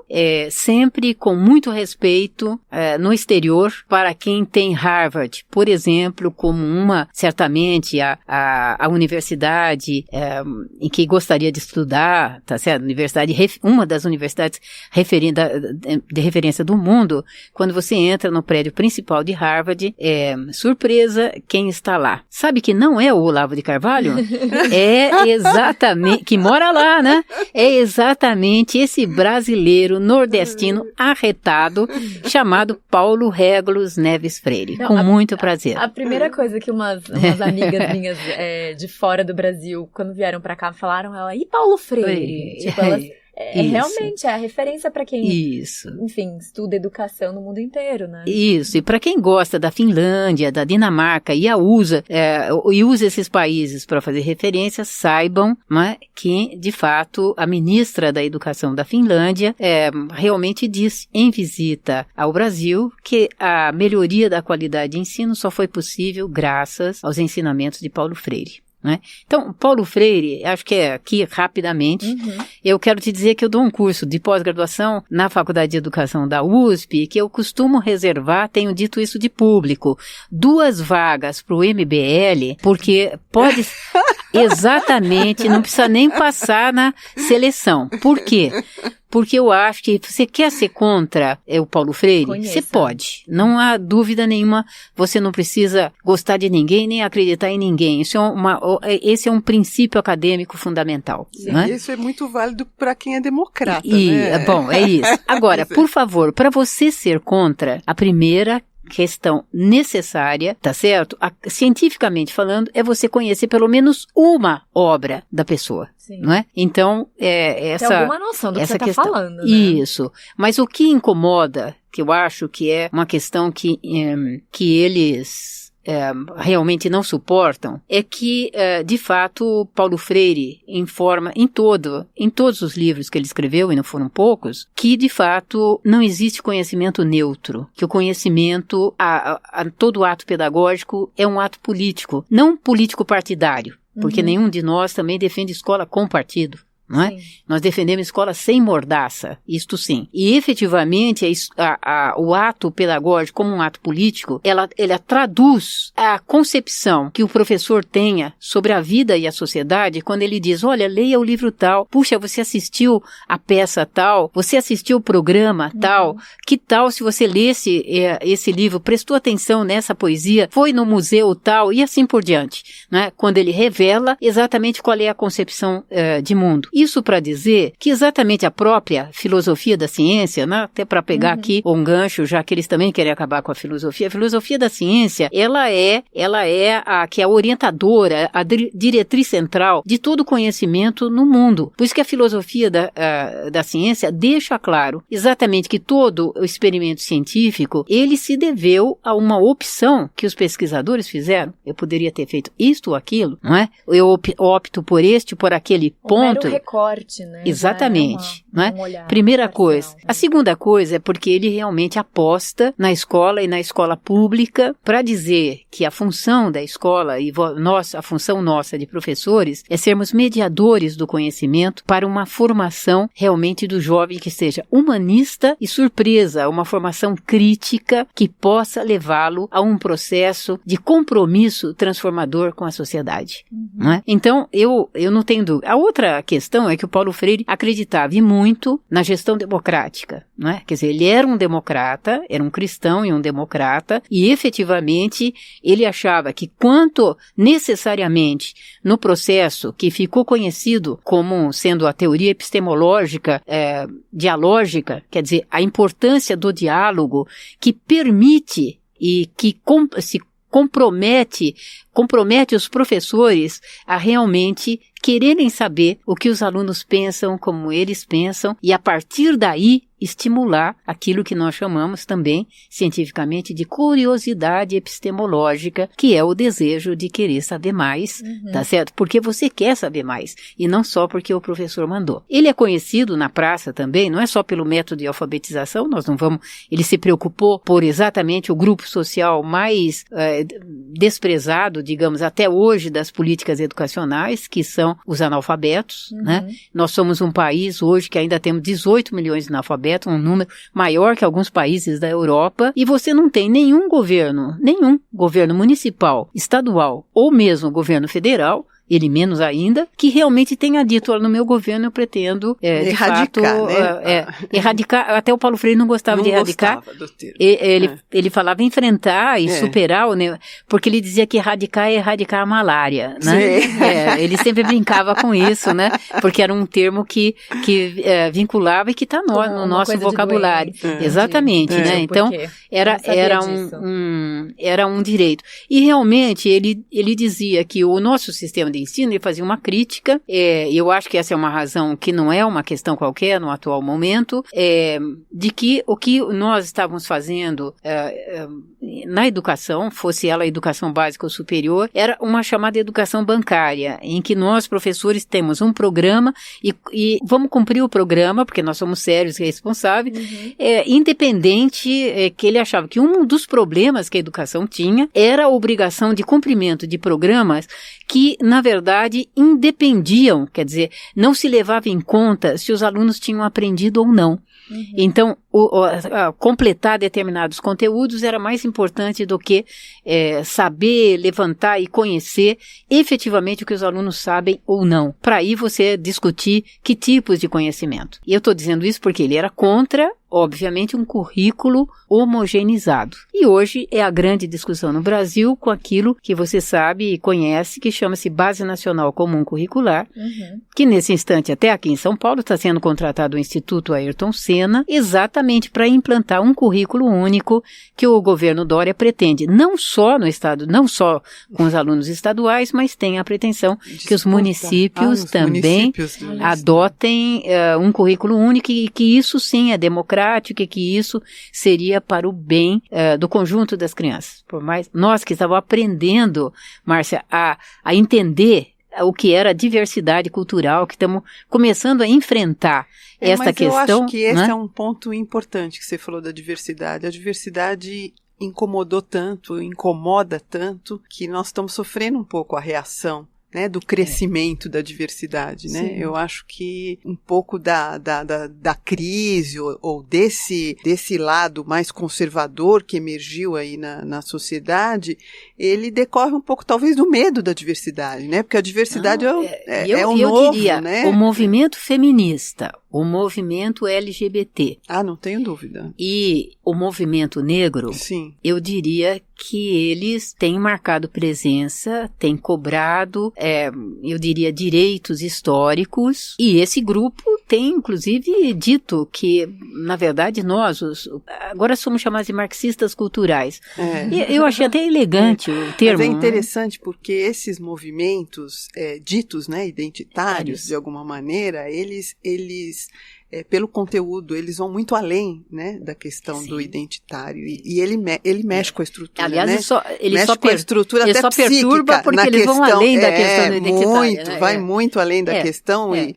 sempre com muito respeito no exterior para quem tem Harvard, por exemplo, como certamente a universidade em que gostaria de estudar, tá certo? Uma das universidades de referência do mundo. Quando você entra no prédio principal de Harvard, surpresa, quem está lá? Sabe que não é o Olavo de Carvalho? É exatamente, que mora lá, né? É exatamente esse brasileiro nordestino arretado, chamado Paulo Régulos Neves Freire. Com muito prazer. A primeira coisa que umas amigas minhas de fora do Brasil, quando vieram pra cá, falaram, e Paulo Freire? Tipo, elas... realmente, é a referência para quem, enfim, estuda educação no mundo inteiro, né? Isso, e para quem gosta da Finlândia, da Dinamarca e usa esses países para fazer referência, saibam, né, que, de fato, a ministra da Educação da Finlândia realmente diz em visita ao Brasil que a melhoria da qualidade de ensino só foi possível graças aos ensinamentos de Paulo Freire. Né? Então, Paulo Freire, acho que aqui rapidamente, eu quero te dizer que eu dou um curso de pós-graduação na Faculdade de Educação da USP, que eu costumo reservar, tenho dito isso de público, 2 vagas para o MBL, porque pode... Exatamente, não precisa nem passar na seleção. Por quê? Porque eu acho que você quer ser contra o Paulo Freire? Você pode. Não há dúvida nenhuma. Você não precisa gostar de ninguém, nem acreditar em ninguém. Esse é um princípio acadêmico fundamental. Né? Isso é muito válido para quem é democrata. Né? Bom, é isso. Agora, por favor, para você ser contra, a primeira questão necessária, tá certo? Cientificamente falando, é você conhecer pelo menos uma obra da pessoa, não é? Então, essa... Tem alguma noção do que você está falando, né? Isso. Mas o que incomoda, que eu acho que é uma questão que eles... realmente não suportam, é que, de fato, Paulo Freire informa em todos os livros que ele escreveu, e não foram poucos, que, de fato, não existe conhecimento neutro, que o conhecimento, todo ato pedagógico é um ato político, não político partidário, porque nenhum de nós também defende escola com partido. Não é? Nós defendemos escola sem mordaça, isto sim. E efetivamente o ato pedagógico como um ato político, ela traduz a concepção que o professor tenha sobre a vida e a sociedade quando ele diz, olha, leia o livro tal, puxa, você assistiu a peça tal, você assistiu o programa tal, que tal se você lesse esse livro, prestou atenção nessa poesia, foi no museu tal e assim por diante, né? Quando ele revela exatamente qual é a concepção de mundo. Isso para dizer que exatamente a própria filosofia da ciência, né, até para pegar aqui um gancho, já que eles também querem acabar com a filosofia da ciência, ela é a que é a orientadora, a diretriz central de todo o conhecimento no mundo. Por isso que a filosofia da ciência deixa claro exatamente que todo o experimento científico, ele se deveu a uma opção que os pesquisadores fizeram. Eu poderia ter feito isto ou aquilo, não é? Eu opto por este, por aquele ponto. Recorte, né? Exatamente, né? Primeira coisa. A segunda coisa é porque ele realmente aposta na escola e na escola pública para dizer que a função da escola e a função nossa de professores é sermos mediadores do conhecimento para uma formação realmente do jovem que seja humanista e surpresa, uma formação crítica que possa levá-lo a um processo de compromisso transformador com a sociedade. Não é? Então, eu não tenho dúvida. A outra questão é que o Paulo Freire acreditava muito na gestão democrática, não é? Quer dizer, ele era um democrata, era um cristão e um democrata, e efetivamente ele achava que quanto necessariamente no processo que ficou conhecido como sendo a teoria epistemológica dialógica, quer dizer, a importância do diálogo que permite e que se compromete os professores a realmente quererem saber o que os alunos pensam, como eles pensam, e a partir daí estimular aquilo que nós chamamos também, cientificamente, de curiosidade epistemológica, que é o desejo de querer saber mais, tá certo? Porque você quer saber mais, e não só porque o professor mandou. Ele é conhecido na praça também, não é só pelo método de alfabetização, ele se preocupou por exatamente o grupo social mais desprezado, digamos, até hoje das políticas educacionais, que são os analfabetos, né? Nós somos um país hoje que ainda temos 18 milhões de analfabetos, um número maior que alguns países da Europa, e você não tem nenhum governo municipal, estadual ou mesmo governo federal, ele menos ainda, que realmente tenha dito, olha, no meu governo eu pretendo, erradicar, até o Paulo Freire não gostava de erradicar, ele falava enfrentar e superar, porque ele dizia que erradicar é erradicar a malária, né? Ele sempre brincava com isso, né? Porque era um termo que vinculava e que está no nosso vocabulário. Exatamente, né? Então, era um direito. E realmente, ele dizia que o nosso sistema de ensino, ele fazia uma crítica, eu acho que essa é uma razão que não é uma questão qualquer no atual momento, de que o que nós estávamos fazendo na educação, fosse ela a educação básica ou superior, era uma chamada educação bancária, em que nós, professores, temos um programa e vamos cumprir o programa, porque nós somos sérios e responsáveis, independente que ele achava que um dos problemas que a educação tinha era a obrigação de cumprimento de programas que, na verdade, independiam, quer dizer, não se levava em conta se os alunos tinham aprendido ou não. Então, completar determinados conteúdos era mais importante do que saber, levantar e conhecer efetivamente o que os alunos sabem ou não. Para aí você discutir que tipos de conhecimento. E eu estou dizendo isso porque ele era contra, obviamente, um currículo homogeneizado. E hoje é a grande discussão no Brasil com aquilo que você sabe e conhece, que chama-se Base Nacional Comum Curricular, que nesse instante, até aqui em São Paulo, está sendo contratado o Instituto Ayrton Senna, exatamente para implantar um currículo único que o governo Dória pretende, não só no estado, não só com os alunos estaduais, mas tem a pretensão que os municípios também adotem um currículo único e que isso sim é democrático e que isso seria para o bem do conjunto das crianças. Por mais nós que estávamos aprendendo, Márcia, a entender o que era a diversidade cultural, que estamos começando a enfrentar esta questão. Mas eu acho que esse é um ponto importante que você falou da diversidade. A diversidade incomoda tanto, que nós estamos sofrendo um pouco a reação né, do crescimento da diversidade, né? Sim. Eu acho que um pouco da crise ou desse lado mais conservador que emergiu aí na sociedade, ele decorre um pouco talvez do medo da diversidade, né? Porque a diversidade é o novo, eu diria, né? O movimento feminista, o movimento LGBT. Não tenho dúvida. E o movimento negro, sim, eu diria que eles têm marcado presença, têm cobrado, eu diria, direitos históricos, e esse grupo tem, inclusive, dito que, na verdade, nós, agora somos chamados de marxistas culturais. E eu achei até elegante o termo. Mas é interessante porque esses movimentos ditos, né, identitários, de alguma maneira, eles pelo conteúdo, eles vão muito além, né, da questão do identitário. E ele mexe com a estrutura, aliás, né? Ele mexe só com a estrutura até psíquica. Perturba porque eles vão além da questão do identitário. Vai muito além da questão. E,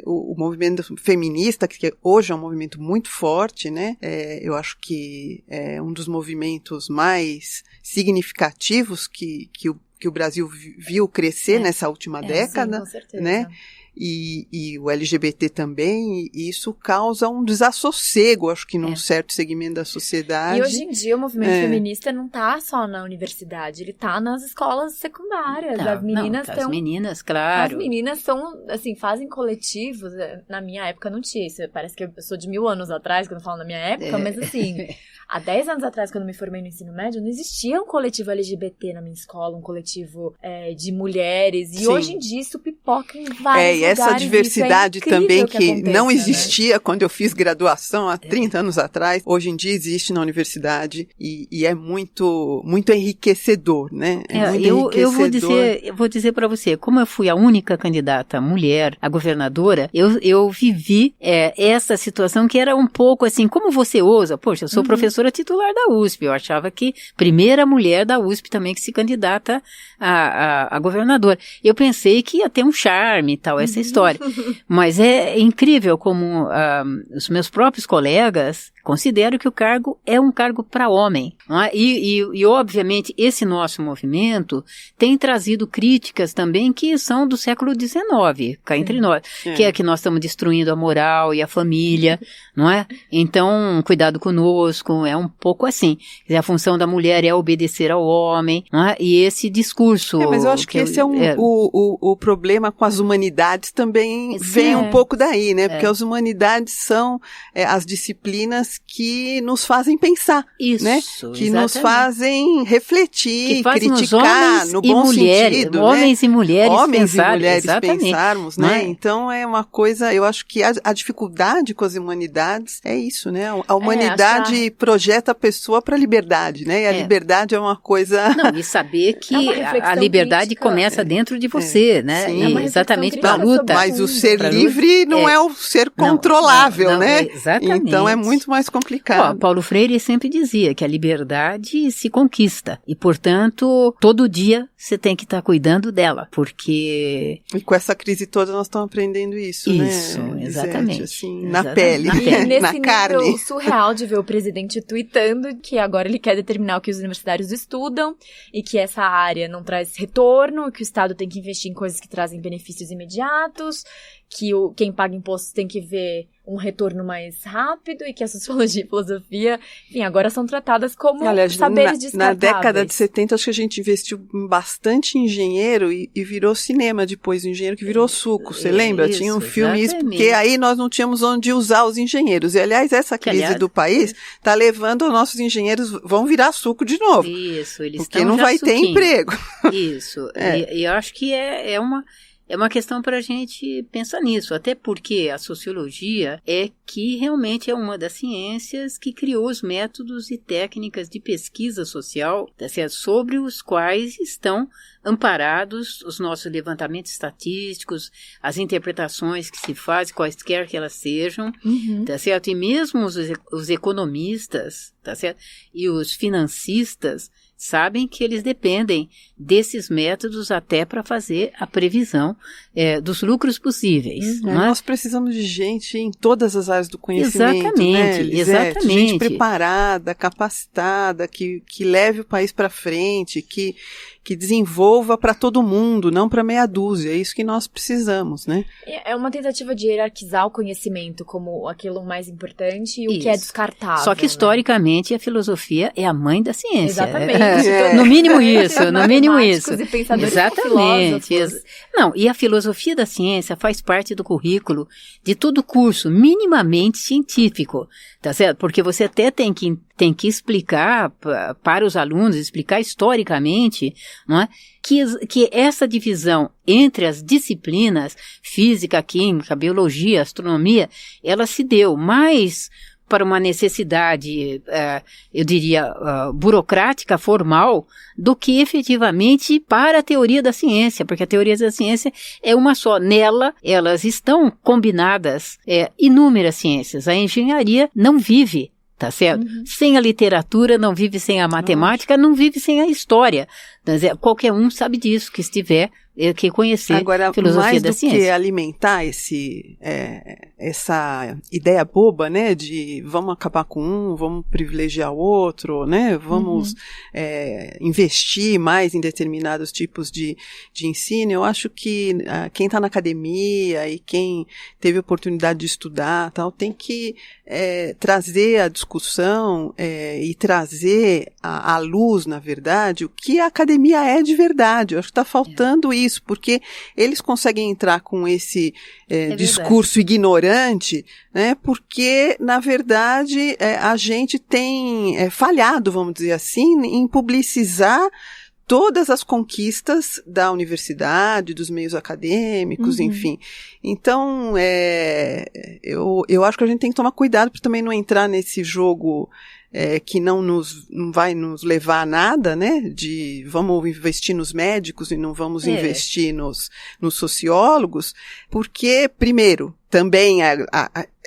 o movimento feminista, que hoje é um movimento muito forte, né? Eu acho que é um dos movimentos mais significativos que o Brasil viu crescer nessa última década, sim, com certeza. Né? E o LGBT também, e isso causa um desassossego, acho que num certo segmento da sociedade. E hoje em dia o movimento feminista não tá só na universidade, ele tá nas escolas secundárias. As meninas as meninas, claro. As meninas são, assim, fazem coletivos. Na minha época não tinha isso. Parece que eu sou de 1000 anos atrás, quando eu falo na minha época, mas assim, há 10 anos atrás, quando eu me formei no ensino médio, não existia um coletivo LGBT na minha escola, um coletivo de mulheres. E hoje em dia isso pipoca em vários lugares. Essa diversidade também que não existia, né? Quando eu fiz graduação há 30 anos atrás, hoje em dia existe na universidade e é muito, muito enriquecedor, né? Eu vou dizer para você, como eu fui a única candidata mulher a governadora, eu vivi essa situação que era um pouco assim, como você ousa? Poxa, eu sou professora titular da USP, eu achava que primeira mulher da USP também que se candidata a governadora. Eu pensei que ia ter um charme e tal, essa história. Mas é incrível como os meus próprios colegas consideram que o cargo é um cargo para homem. Não é? E, obviamente, esse nosso movimento tem trazido críticas também que são do século XIX, cá entre nós. Que é que nós estamos destruindo a moral e a família, não é? Então, cuidado conosco, é um pouco assim. Quer dizer, a função da mulher é obedecer ao homem, não é? E esse discurso... mas eu acho que esse é o problema com as humanidades também vem um pouco daí, né? Porque as humanidades são as disciplinas que nos fazem pensar, isso, né? Que exatamente. Nos fazem refletir, que fazem criticar no bom sentido, homens, né? E mulheres homens pensar, e mulheres exatamente. Pensarmos, né? Então é uma coisa, eu acho que a dificuldade com as humanidades é isso, né? A humanidade projeta a pessoa para a liberdade, né? E a liberdade é uma coisa... Não, e saber que a liberdade crítica, começa dentro de você, né? Sim. Exatamente para a luta. Mas o ser livre não é o ser controlável, né? Exatamente. Então é muito mais complicado. Paulo Freire sempre dizia que a liberdade se conquista e, portanto, todo dia você tem que estar cuidando dela, porque... E com essa crise toda nós estamos aprendendo isso, né? Isso, exatamente. Assim, na pele, na carne. Nível surreal de ver o presidente tweetando que agora ele quer determinar o que os universitários estudam e que essa área não traz retorno, que o Estado tem que investir em coisas que trazem benefícios imediatos, que quem paga impostos tem que ver um retorno mais rápido e que a sociologia e a filosofia, enfim, agora são tratadas como saberes descartáveis. Na década de 70, acho que a gente investiu bastante em engenheiro e virou cinema depois, o engenheiro que virou suco, você lembra? Tinha um filme isso, porque aí nós não tínhamos onde usar os engenheiros. E, aliás, essa crise do país está levando os nossos engenheiros, vão virar suco de novo. Isso, eles porque não vai ter emprego. Isso, e eu acho que é uma questão para a gente pensar nisso, até porque a sociologia que realmente é uma das ciências que criou os métodos e técnicas de pesquisa social, sobre os quais estão amparados os nossos levantamentos estatísticos, as interpretações que se fazem, quaisquer que elas sejam, tá certo? E mesmo os economistas, tá certo? E os financistas sabem que eles dependem desses métodos até para fazer a previsão dos lucros possíveis. Nós precisamos de gente em todas as áreas do conhecimento, exatamente, né, exatamente. Gente preparada, capacitada, que leve o país para frente, que que desenvolva para todo mundo, não para meia dúzia. É isso que nós precisamos, né? É uma tentativa de hierarquizar o conhecimento como aquilo mais importante e o que é descartável. Só que, historicamente, a filosofia é a mãe da ciência. Exatamente. No mínimo isso, no mínimo isso. E pensadores exatamente. Não, e a filosofia da ciência faz parte do currículo de todo curso minimamente científico, tá certo? Porque você até tem que explicar para os alunos, explicar historicamente, não é? Que essa divisão entre as disciplinas, física, química, biologia, astronomia, ela se deu mais para uma necessidade, eu diria, burocrática, formal, do que efetivamente para a teoria da ciência, porque a teoria da ciência é uma só. Nela, elas estão combinadas inúmeras ciências. A engenharia não vive, tá certo? Sem a literatura, não vive sem a matemática, não vive sem a história. Qualquer um sabe disso, que estiver, que conhecer a filosofia da ciência. Mais do que alimentar essa ideia boba, né, de vamos acabar com um, vamos privilegiar o outro, né, vamos investir mais em determinados tipos de ensino, eu acho que quem está na academia e quem teve oportunidade de estudar, tal, tem que trazer a discussão e trazer à luz, na verdade, o que a academia é de verdade. Eu acho que está faltando isso, porque eles conseguem entrar com esse discurso ignorante, né, porque, na verdade, a gente tem falhado, vamos dizer assim, em publicizar todas as conquistas da universidade, dos meios acadêmicos, enfim. Então, eu acho que a gente tem que tomar cuidado para também não entrar nesse jogo que não vai nos levar a nada, né, de vamos investir nos médicos e não vamos investir nos sociólogos, porque, primeiro, também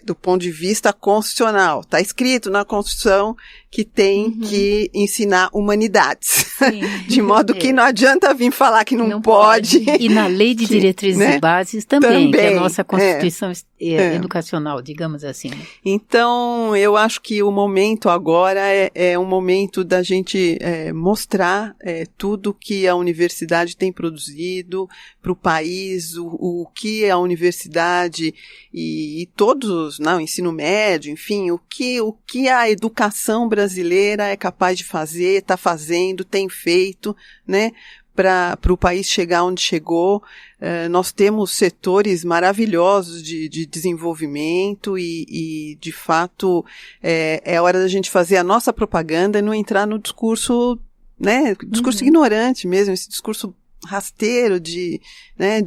do ponto de vista constitucional, está escrito na Constituição que tem que ensinar humanidades, de modo que não adianta vir falar que não pode. E na Lei de Diretrizes e Bases também, que é a nossa Constituição educacional, digamos assim. Então, eu acho que o momento agora é um momento da gente mostrar tudo que a universidade tem produzido para o país, o que a universidade e todos, o ensino médio, enfim, o que a educação brasileira é capaz de fazer, está fazendo, tem feito, né, para o país chegar onde chegou. Nós temos setores maravilhosos de desenvolvimento e de fato, é hora da gente fazer a nossa propaganda e não entrar no discurso, né, discurso ignorante mesmo, esse discurso rasteiro de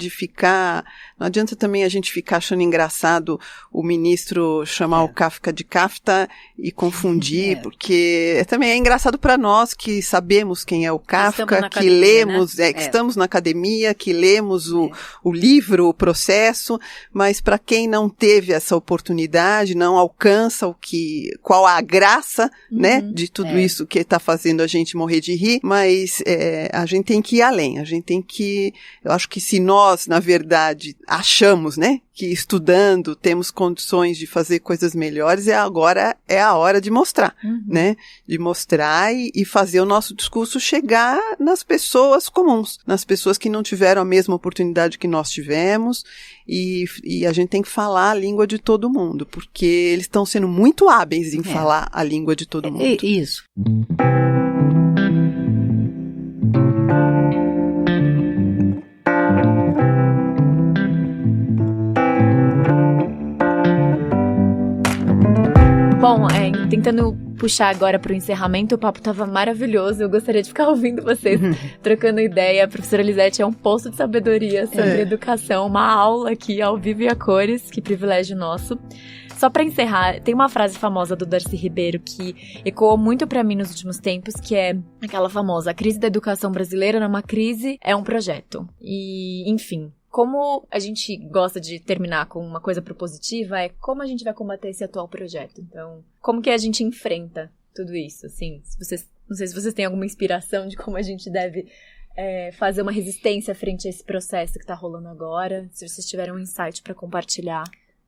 ficar. Não adianta também a gente ficar achando engraçado o ministro chamar o Kafka de Kafta e confundir, porque também é engraçado para nós que sabemos quem é o Kafka, que lemos, que estamos na academia, que lemos o livro, o processo, mas para quem não teve essa oportunidade, não alcança qual a graça, né, de tudo isso que está fazendo a gente morrer de rir, mas a gente tem que ir além, eu acho que se nós, na verdade, achamos, né, que estudando temos condições de fazer coisas melhores, agora é a hora de mostrar, né, de mostrar e fazer o nosso discurso chegar nas pessoas comuns, nas pessoas que não tiveram a mesma oportunidade que nós tivemos, e a gente tem que falar a língua de todo mundo, porque eles estão sendo muito hábeis em falar a língua de todo mundo. Isso. Bom, tentando puxar agora para o encerramento, o papo estava maravilhoso, eu gostaria de ficar ouvindo vocês trocando ideia. A professora Lisete é um poço de sabedoria sobre educação, uma aula aqui ao vivo e a cores, que privilégio nosso. Só para encerrar, tem uma frase famosa do Darcy Ribeiro que ecoou muito para mim nos últimos tempos, que é aquela famosa: a crise da educação brasileira não é uma crise, é um projeto. E, enfim, como a gente gosta de terminar com uma coisa propositiva, é como a gente vai combater esse atual projeto. Então, como que a gente enfrenta tudo isso? Assim, não sei se vocês têm alguma inspiração de como a gente deve fazer uma resistência frente a esse processo que está rolando agora. Se vocês tiverem um insight para compartilhar.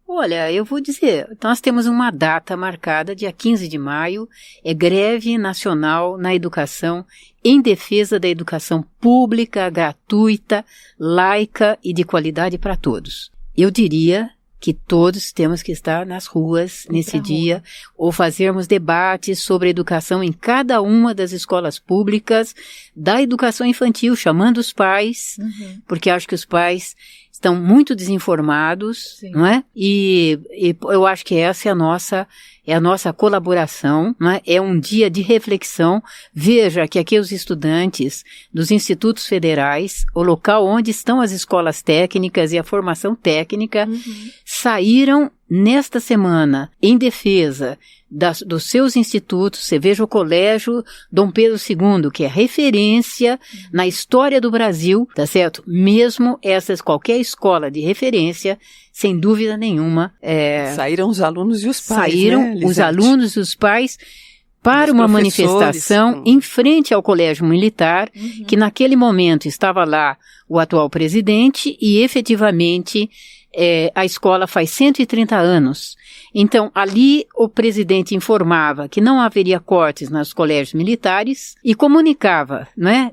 Olha, eu vou dizer, nós temos uma data marcada, dia 15 de maio, é greve nacional na educação, em defesa da educação pública, gratuita, laica e de qualidade para todos. Eu diria que todos temos que estar nas ruas nesse dia, ou fazermos debates sobre a educação em cada uma das escolas públicas, da educação infantil, chamando os pais, porque acho que os pais estão muito desinformados, não é? E eu acho que essa é a nossa colaboração, não é? É um dia de reflexão. Veja que aqui os estudantes dos institutos federais, o local onde estão as escolas técnicas e a formação técnica, saíram nesta semana em defesa dos seus institutos. Você veja o Colégio Dom Pedro II, que é referência na história do Brasil, tá certo? Mesmo qualquer escola de referência, sem dúvida nenhuma. Saíram os alunos e os pais, Saíram os alunos e os pais para uma manifestação em frente ao Colégio Militar, que naquele momento estava lá o atual presidente e efetivamente a escola faz 130 anos. Então, ali o presidente informava que não haveria cortes nos colégios militares e comunicava, né,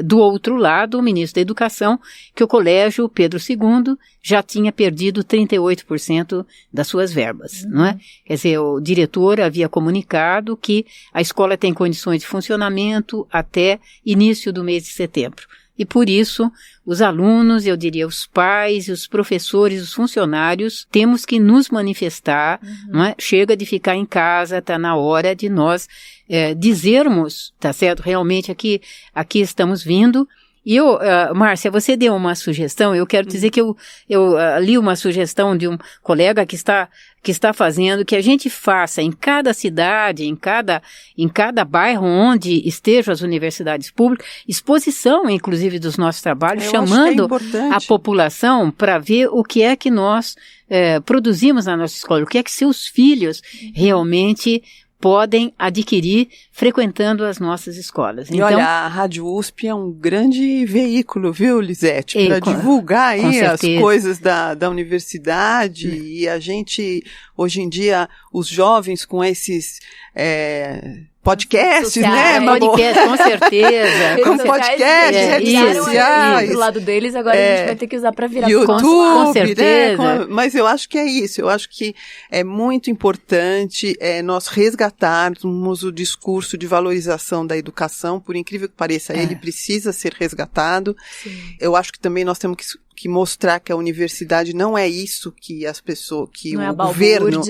do outro lado, o ministro da Educação, que o Colégio Pedro II já tinha perdido 38% das suas verbas, não é? Quer dizer, o diretor havia comunicado que a escola tem condições de funcionamento até início do mês de setembro. E por isso, os alunos, eu diria os pais, os professores, os funcionários, temos que nos manifestar, não é? Chega de ficar em casa, está na hora de nós dizermos, tá certo? Realmente aqui estamos vindo. E Márcia, você deu uma sugestão, eu quero dizer que eu li uma sugestão de um colega que está fazendo, que a gente faça em cada cidade, em cada bairro onde estejam as universidades públicas, exposição, inclusive, dos nossos trabalhos, chamando a população para ver o que é que nós produzimos na nossa escola, o que é que seus filhos realmente podem adquirir frequentando as nossas escolas. E olha, a Rádio USP é um grande veículo, viu, Lisete, para divulgar aí as coisas da universidade e a gente, hoje em dia, os jovens com esses podcasts, né? Podcast, com certeza. Com podcasts, redes sociais. Do lado deles, agora a gente vai ter que usar para virar YouTube, com certeza. Né? Mas eu acho que é isso. Eu acho que é muito importante nós resgatarmos o discurso de valorização da educação. Por incrível que pareça, ele precisa ser resgatado. Sim. Eu acho que também nós temos que mostrar que a universidade não é isso que as pessoas, que não o governo,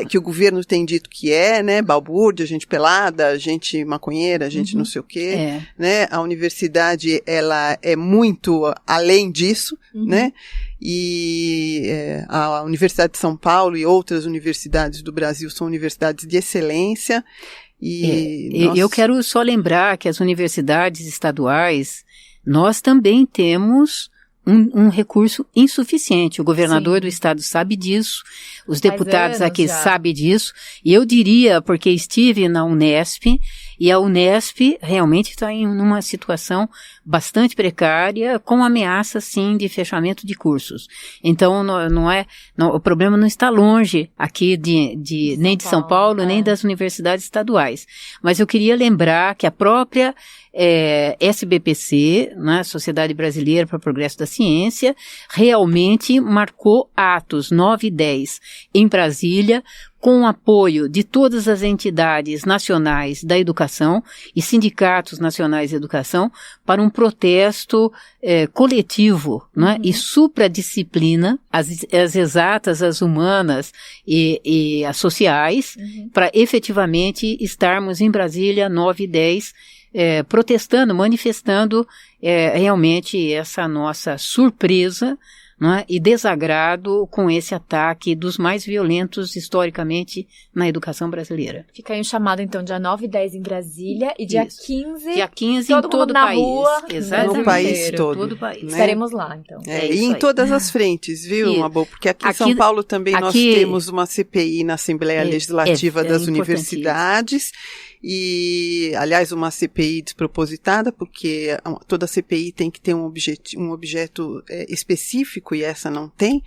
que o governo tem dito que né? Balbúrdia, gente pelada, gente maconheira, gente não sei o quê, né? A universidade, ela é muito além disso, né? E a Universidade de São Paulo e outras universidades do Brasil são universidades de excelência. Eu quero só lembrar que as universidades estaduais, nós também temos um recurso insuficiente. O governador do estado sabe disso, os deputados aqui sabem disso, e eu diria, porque estive na Unesp, e a Unesp realmente está em uma situação bastante precária, com ameaça, sim, de fechamento de cursos. Então, o problema não está longe aqui nem de São Paulo, nem das universidades estaduais. Mas eu queria lembrar que a própria SBPC, né, Sociedade Brasileira para o Progresso da Ciência, realmente marcou atos 9 e 10 em Brasília, com o apoio de todas as entidades nacionais da educação e sindicatos nacionais de educação, para um protesto coletivo, né, e supradisciplina, as exatas, as humanas e as sociais, para efetivamente estarmos em Brasília 9 e 10, protestando, manifestando realmente essa nossa surpresa, né, e desagrado com esse ataque dos mais violentos historicamente na educação brasileira. Fica aí um chamado, então, dia 9 e 10 em Brasília e dia 15... Dia 15 em todo o país. Rua, exatamente. No país todo. O país. Né? Estaremos lá, então. E em todas as frentes, viu, Mabô? Porque aqui em São Paulo também nós temos uma CPI na Assembleia Legislativa das Universidades. e, aliás, uma CPI despropositada, porque toda CPI tem que ter um objeto específico e essa não tem.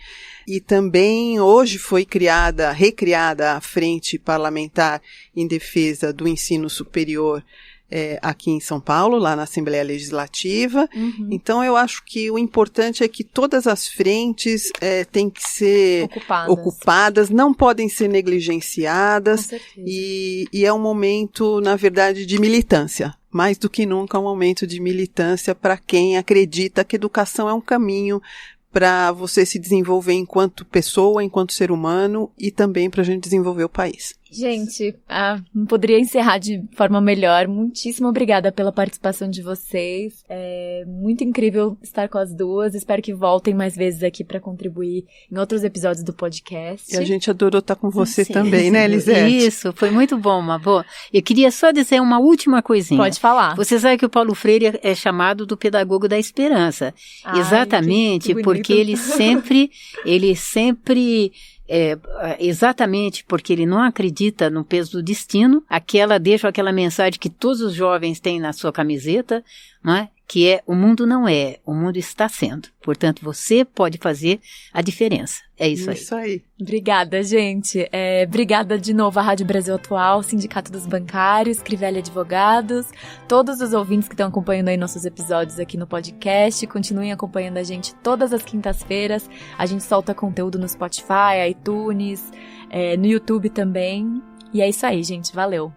E também hoje foi recriada a Frente Parlamentar em Defesa do Ensino Superior aqui em São Paulo, lá na Assembleia Legislativa. Uhum. Então, eu acho que o importante é que todas as frentes têm que ser ocupadas, não podem ser negligenciadas. Com certeza. E é um momento, na verdade, de militância. Mais do que nunca, é um momento de militância para quem acredita que educação é um caminho para você se desenvolver enquanto pessoa, enquanto ser humano e também para a gente desenvolver o país. Gente, não poderia encerrar de forma melhor. Muitíssimo obrigada pela participação de vocês. É muito incrível estar com as duas. Espero que voltem mais vezes aqui para contribuir em outros episódios do podcast. E a gente adorou estar com você também, né, Elisete? Isso, foi muito bom, Mabô. Eu queria só dizer uma última coisinha. Pode falar. Você sabe que o Paulo Freire é chamado do pedagogo da esperança. Ai, exatamente, que porque ele sempre exatamente porque ele não acredita no peso do destino, deixa aquela mensagem que todos os jovens têm na sua camiseta, não é? Que é: o mundo não é, o mundo está sendo. Portanto, você pode fazer a diferença. É isso aí. Isso aí. Obrigada, gente. Obrigada de novo à Rádio Brasil Atual, Sindicato dos Bancários, Crivella Advogados, todos os ouvintes que estão acompanhando aí nossos episódios aqui no podcast. Continuem acompanhando a gente todas as quintas-feiras. A gente solta conteúdo no Spotify, iTunes, no YouTube também. E é isso aí, gente. Valeu.